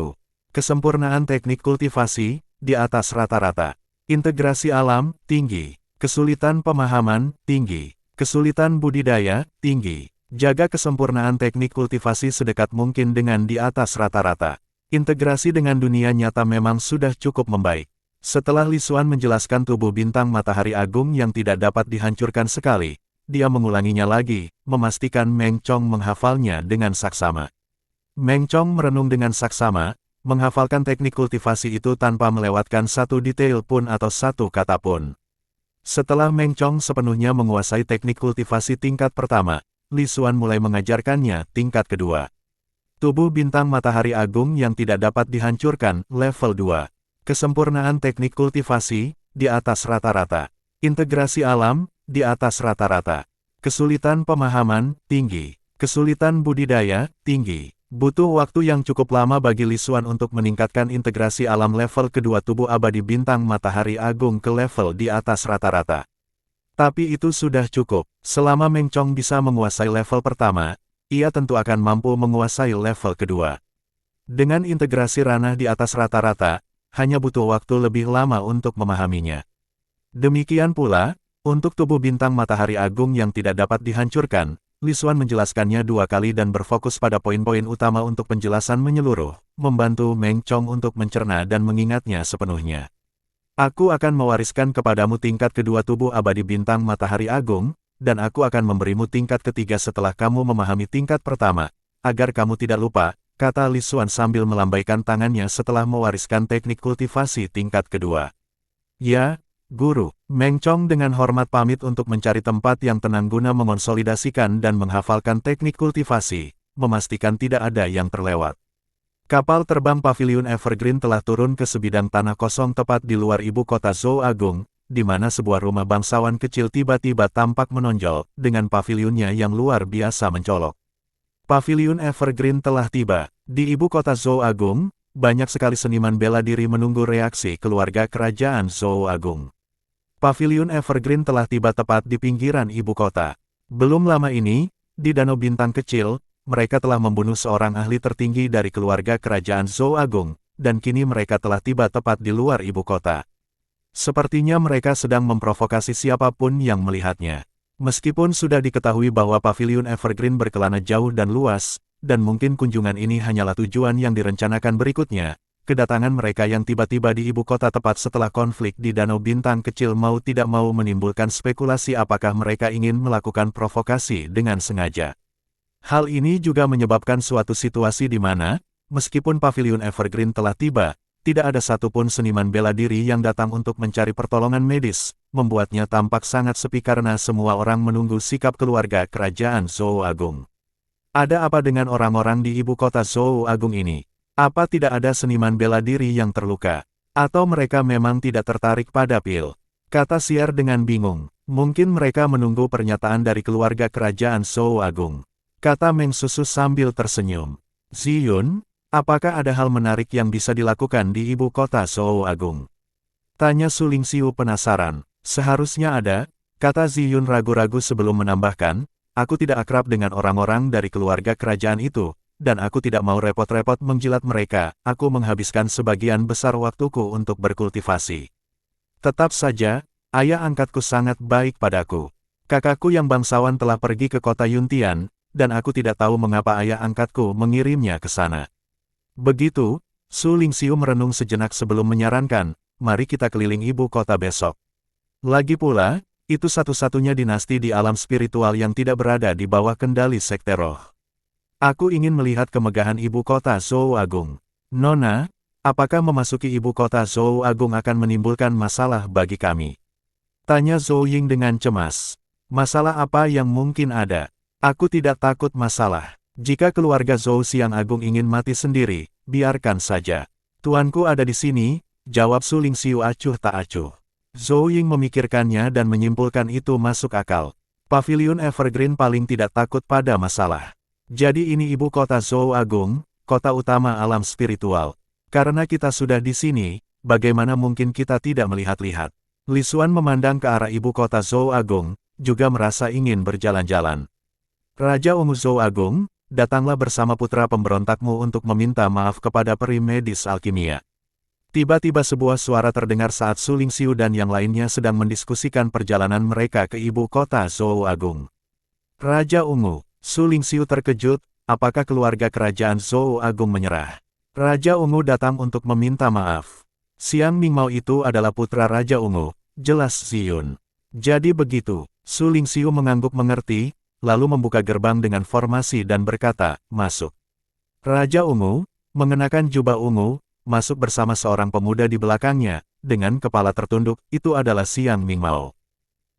Kesempurnaan teknik kultivasi, di atas rata-rata. Integrasi alam, tinggi. Kesulitan pemahaman, tinggi. Kesulitan budidaya, tinggi. Jaga kesempurnaan teknik kultivasi sedekat mungkin dengan di atas rata-rata. Integrasi dengan dunia nyata memang sudah cukup membaik. Setelah Li Xuan menjelaskan tubuh bintang matahari agung yang tidak dapat dihancurkan sekali, dia mengulanginya lagi, memastikan Meng Chong menghafalnya dengan saksama. Meng Chong merenung dengan saksama, menghafalkan teknik kultivasi itu tanpa melewatkan satu detail pun atau satu kata pun. Setelah Meng Chong sepenuhnya menguasai teknik kultivasi tingkat pertama, Li Xuan mulai mengajarkannya tingkat kedua. Tubuh bintang matahari agung yang tidak dapat dihancurkan, level 2. Kesempurnaan teknik kultivasi, di atas rata-rata. Integrasi alam, di atas rata-rata. Kesulitan pemahaman, tinggi. Kesulitan budidaya, tinggi. Butuh waktu yang cukup lama bagi Li Xuan untuk meningkatkan integrasi alam level kedua tubuh abadi bintang matahari agung ke level di atas rata-rata. Tapi itu sudah cukup. Selama Meng Chong bisa menguasai level pertama, ia tentu akan mampu menguasai level kedua. Dengan integrasi ranah di atas rata-rata, hanya butuh waktu lebih lama untuk memahaminya. Demikian pula, untuk tubuh bintang matahari agung yang tidak dapat dihancurkan, Li Xuan menjelaskannya 2 kali dan berfokus pada poin-poin utama untuk penjelasan menyeluruh, membantu Meng Chong untuk mencerna dan mengingatnya sepenuhnya. Aku akan mewariskan kepadamu tingkat kedua tubuh abadi bintang matahari agung, dan aku akan memberimu tingkat ketiga setelah kamu memahami tingkat pertama, agar kamu tidak lupa, kata Li Xuan sambil melambaikan tangannya setelah mewariskan teknik kultivasi tingkat kedua. Ya, Guru. Meng Chong dengan hormat pamit untuk mencari tempat yang tenang guna mengonsolidasikan dan menghafalkan teknik kultivasi, memastikan tidak ada yang terlewat. Kapal terbang Pavilion Evergreen telah turun ke sebidang tanah kosong tepat di luar ibu kota Zhou Agung, di mana sebuah rumah bangsawan kecil tiba-tiba tampak menonjol, dengan pavilionnya yang luar biasa mencolok. Pavilion Evergreen telah tiba. Di ibu kota Zhou Agung, banyak sekali seniman bela diri menunggu reaksi keluarga kerajaan Zhou Agung. Pavilion Evergreen telah tiba tepat di pinggiran ibu kota. Belum lama ini, di Danau Bintang Kecil, mereka telah membunuh seorang ahli tertinggi dari keluarga kerajaan Zhou Agung, dan kini mereka telah tiba tepat di luar ibu kota. Sepertinya mereka sedang memprovokasi siapapun yang melihatnya. Meskipun sudah diketahui bahwa Pavilion Evergreen berkelana jauh dan luas, dan mungkin kunjungan ini hanyalah tujuan yang direncanakan berikutnya, kedatangan mereka yang tiba-tiba di ibu kota tepat setelah konflik di Danau Bintang Kecil mau tidak mau menimbulkan spekulasi apakah mereka ingin melakukan provokasi dengan sengaja. Hal ini juga menyebabkan suatu situasi di mana, meskipun Pavilion Evergreen telah tiba, tidak ada satupun seniman bela diri yang datang untuk mencari pertolongan medis, membuatnya tampak sangat sepi karena semua orang menunggu sikap keluarga kerajaan Zhou Agung. Ada apa dengan orang-orang di ibu kota Zhou Agung ini? Apa tidak ada seniman bela diri yang terluka? Atau mereka memang tidak tertarik pada pil? Kata Xier dengan bingung. Mungkin mereka menunggu pernyataan dari keluarga kerajaan Zhou Agung. Kata Meng Susu sambil tersenyum. Ziyun, apakah ada hal menarik yang bisa dilakukan di ibu kota Zhou Agung? Tanya Su Lingxiu penasaran. Seharusnya ada, kata Ziyun ragu-ragu sebelum menambahkan, aku tidak akrab dengan orang-orang dari keluarga kerajaan itu, dan aku tidak mau repot-repot menjilat mereka, aku menghabiskan sebagian besar waktuku untuk berkultivasi. Tetap saja, ayah angkatku sangat baik padaku. Kakakku yang bangsawan telah pergi ke kota Yuntian, dan aku tidak tahu mengapa ayah angkatku mengirimnya ke sana. Begitu, Su Lingxiu merenung sejenak sebelum menyarankan, mari kita keliling ibu kota besok. Lagi pula, itu satu-satunya dinasti di alam spiritual yang tidak berada di bawah kendali Sekte Roh. Aku ingin melihat kemegahan ibu kota Zhou Agung. Nona, apakah memasuki ibu kota Zhou Agung akan menimbulkan masalah bagi kami? Tanya Zhou Ying dengan cemas. Masalah apa yang mungkin ada? Aku tidak takut masalah. Jika keluarga Zhou Xiang Agung ingin mati sendiri, biarkan saja. Tuanku ada di sini, jawab Su Lingxiu acuh tak acuh. Zhou Ying memikirkannya dan menyimpulkan itu masuk akal. Paviliun Evergreen paling tidak takut pada masalah. Jadi ini ibu kota Zhou Agung, kota utama alam spiritual. Karena kita sudah di sini, bagaimana mungkin kita tidak melihat-lihat? Li Xuan memandang ke arah ibu kota Zhou Agung, juga merasa ingin berjalan-jalan. Raja Ungu Zhou Agung, datanglah bersama putra pemberontakmu untuk meminta maaf kepada peri medis alkimia. Tiba-tiba sebuah suara terdengar saat Su Lingxiu dan yang lainnya sedang mendiskusikan perjalanan mereka ke ibu kota Zhou Agung. Raja Ungu, Su Lingxiu terkejut, apakah keluarga kerajaan Zhou Agung menyerah? Raja Ungu datang untuk meminta maaf. Xiang Mingmao itu adalah putra Raja Ungu, jelas Ziyun. Jadi begitu, Su Lingxiu mengangguk mengerti, lalu membuka gerbang dengan formasi dan berkata, masuk. Raja Ungu, mengenakan jubah ungu, masuk bersama seorang pemuda di belakangnya, dengan kepala tertunduk, itu adalah Xiang Mingmao.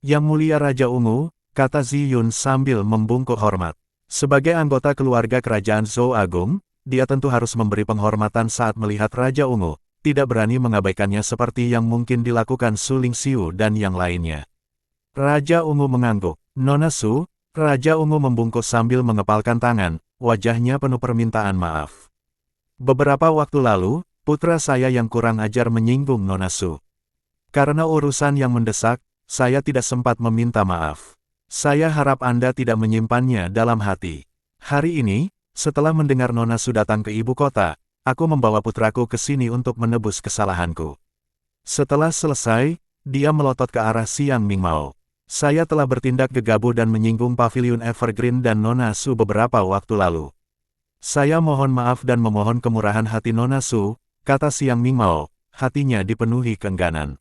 Yang mulia Raja Ungu, kata Ziyun sambil membungkuk hormat. Sebagai anggota keluarga kerajaan Zhou Agung, dia tentu harus memberi penghormatan saat melihat Raja Ungu, tidak berani mengabaikannya seperti yang mungkin dilakukan Su Lingxiu dan yang lainnya. Raja Ungu mengangguk. Nona Su, Raja Ungu membungkuk sambil mengepalkan tangan, wajahnya penuh permintaan maaf. Beberapa waktu lalu, putra saya yang kurang ajar menyinggung Nona Su. Karena urusan yang mendesak, saya tidak sempat meminta maaf. Saya harap Anda tidak menyimpannya dalam hati. Hari ini, setelah mendengar Nona Su datang ke ibu kota, aku membawa putraku ke sini untuk menebus kesalahanku. Setelah selesai, dia melotot ke arah Xiang Mingmao. Saya telah bertindak gegabah dan menyinggung Paviliun Evergreen dan Nona Su beberapa waktu lalu. Saya mohon maaf dan memohon kemurahan hati Nona Su, kata Xiang Mingmao, hatinya dipenuhi keengganan.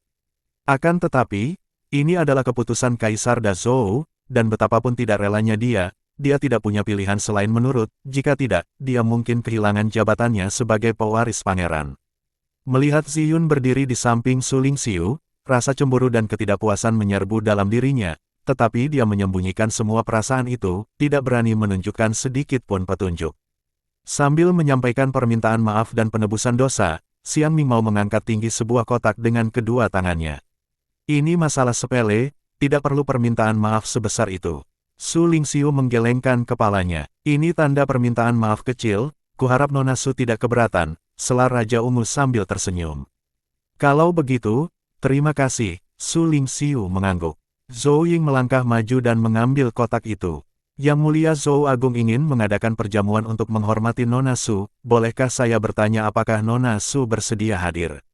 Akan tetapi, ini adalah keputusan Kaisar Da Zhou, dan betapapun tidak relanya dia tidak punya pilihan selain menurut, jika tidak, dia mungkin kehilangan jabatannya sebagai pewaris pangeran. Melihat Ziyun berdiri di samping Su Lingxiu, rasa cemburu dan ketidakpuasan menyerbu dalam dirinya, tetapi dia menyembunyikan semua perasaan itu, tidak berani menunjukkan sedikit pun petunjuk. Sambil menyampaikan permintaan maaf dan penebusan dosa, Xiang Mingmao mengangkat tinggi sebuah kotak dengan kedua tangannya. Ini masalah sepele, tidak perlu permintaan maaf sebesar itu. Su Lingxiu menggelengkan kepalanya. Ini tanda permintaan maaf kecil, kuharap Nona Su tidak keberatan, sela Raja Ungu sambil tersenyum. Kalau begitu, terima kasih, Su Lingxiu mengangguk. Zhou Ying melangkah maju dan mengambil kotak itu. Yang mulia Zhou Agung ingin mengadakan perjamuan untuk menghormati Nona Su, bolehkah saya bertanya apakah Nona Su bersedia hadir?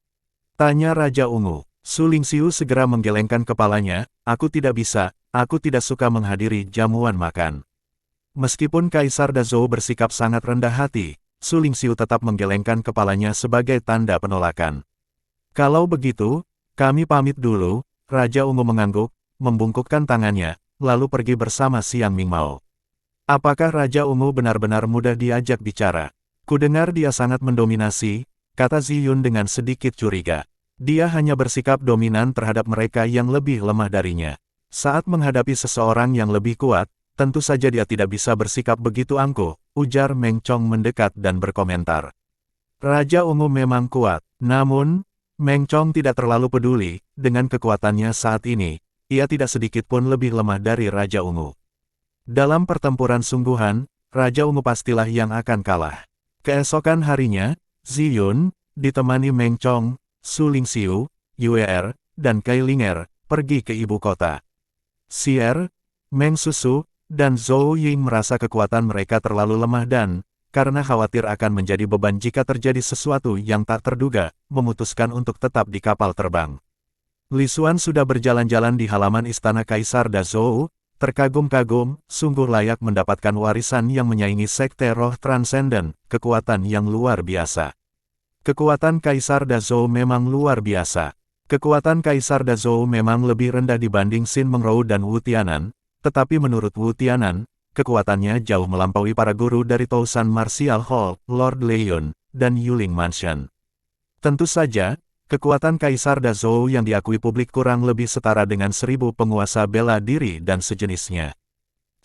Tanya Raja Ungu. Su Lingxiu segera menggelengkan kepalanya, aku tidak bisa, aku tidak suka menghadiri jamuan makan. Meskipun Kaisar Da Zhou bersikap sangat rendah hati, Su Lingxiu tetap menggelengkan kepalanya sebagai tanda penolakan. Kalau begitu, kami pamit dulu, Raja Ungu mengangguk, membungkukkan tangannya, lalu pergi bersama Xiang Mingmao. Apakah Raja Ungu benar-benar mudah diajak bicara? Kudengar dia sangat mendominasi, kata Ziyun dengan sedikit curiga. Dia hanya bersikap dominan terhadap mereka yang lebih lemah darinya. Saat menghadapi seseorang yang lebih kuat, tentu saja dia tidak bisa bersikap begitu angkuh, ujar Meng Chong mendekat dan berkomentar. Raja Ungu memang kuat, namun, Meng Chong tidak terlalu peduli, dengan kekuatannya saat ini, ia tidak sedikit pun lebih lemah dari Raja Ungu. Dalam pertempuran sungguhan, Raja Ungu pastilah yang akan kalah. Keesokan harinya, Ziyun, ditemani Meng Chong, Su Lingxiu, Yue dan Kai Linger, pergi ke ibu kota. Xier, Meng Susu, dan Zhou Ying merasa kekuatan mereka terlalu lemah dan, karena khawatir akan menjadi beban jika terjadi sesuatu yang tak terduga, memutuskan untuk tetap di kapal terbang. Li Xuan sudah berjalan-jalan di halaman istana Kaisar Dazhou, terkagum-kagum, sungguh layak mendapatkan warisan yang menyaingi Sekte Roh Transenden, kekuatan yang luar biasa. Kekuatan Kaisar Dazhou memang luar biasa. Kekuatan Kaisar Dazhou memang lebih rendah dibanding Xin Mengrou dan Wu Tianan, tetapi menurut Wu Tianan, kekuatannya jauh melampaui para guru dari Tousan Martial Hall, Lord Leon, dan Yuling Mansion. Tentu saja, kekuatan Kaisar Dazhou yang diakui publik kurang lebih setara dengan 1000 penguasa bela diri dan sejenisnya.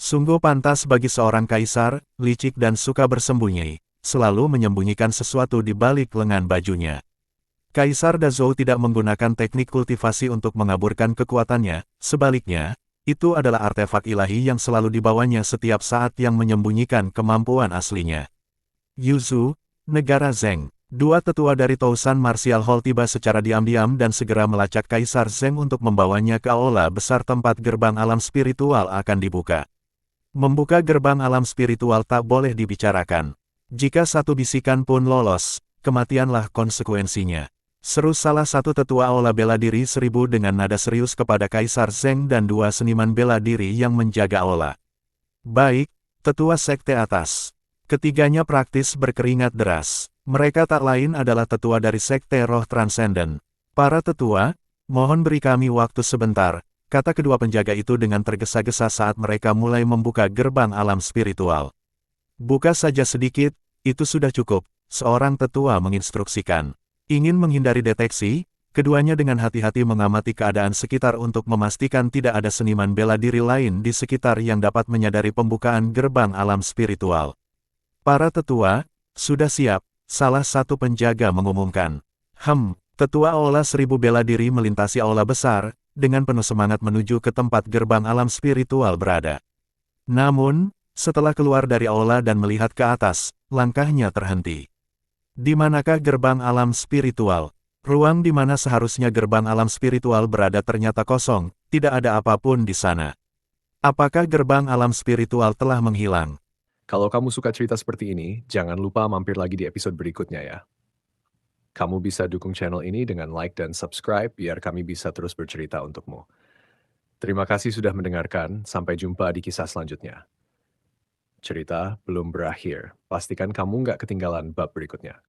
Sungguh pantas bagi seorang kaisar, licik dan suka bersembunyi, selalu menyembunyikan sesuatu di balik lengan bajunya. Kaisar Dazhou tidak menggunakan teknik kultivasi untuk mengaburkan kekuatannya, sebaliknya, itu adalah artefak ilahi yang selalu dibawanya setiap saat yang menyembunyikan kemampuan aslinya. Yuzu, negara Zheng. Dua tetua dari Tousan Martial Hall tiba secara diam-diam dan segera melacak Kaisar Zheng untuk membawanya ke aula besar tempat gerbang alam spiritual akan dibuka. Membuka gerbang alam spiritual tak boleh dibicarakan. Jika satu bisikan pun lolos, kematianlah konsekuensinya. Seru salah satu tetua aula bela diri 1000 dengan nada serius kepada Kaisar Zheng dan dua seniman bela diri yang menjaga aula. Baik, tetua sekte atas. Ketiganya praktis berkeringat deras. Mereka tak lain adalah tetua dari Sekte Roh Transenden. Para tetua, mohon beri kami waktu sebentar, kata kedua penjaga itu dengan tergesa-gesa saat mereka mulai membuka gerbang alam spiritual. Buka saja sedikit, itu sudah cukup, seorang tetua menginstruksikan. Ingin menghindari deteksi, keduanya dengan hati-hati mengamati keadaan sekitar untuk memastikan tidak ada seniman bela diri lain di sekitar yang dapat menyadari pembukaan gerbang alam spiritual. Para tetua, sudah siap, salah satu penjaga mengumumkan. Tetua aula 1000 bela diri melintasi aula besar, dengan penuh semangat menuju ke tempat gerbang alam spiritual berada. Namun, setelah keluar dari aula dan melihat ke atas, langkahnya terhenti. Di manakah gerbang alam spiritual? Ruang di mana seharusnya gerbang alam spiritual berada ternyata kosong, tidak ada apapun di sana. Apakah gerbang alam spiritual telah menghilang? Kalau kamu suka cerita seperti ini, jangan lupa mampir lagi di episode berikutnya ya. Kamu bisa dukung channel ini dengan like dan subscribe biar kami bisa terus bercerita untukmu. Terima kasih sudah mendengarkan, sampai jumpa di kisah selanjutnya. Cerita belum berakhir, pastikan kamu nggak ketinggalan bab berikutnya.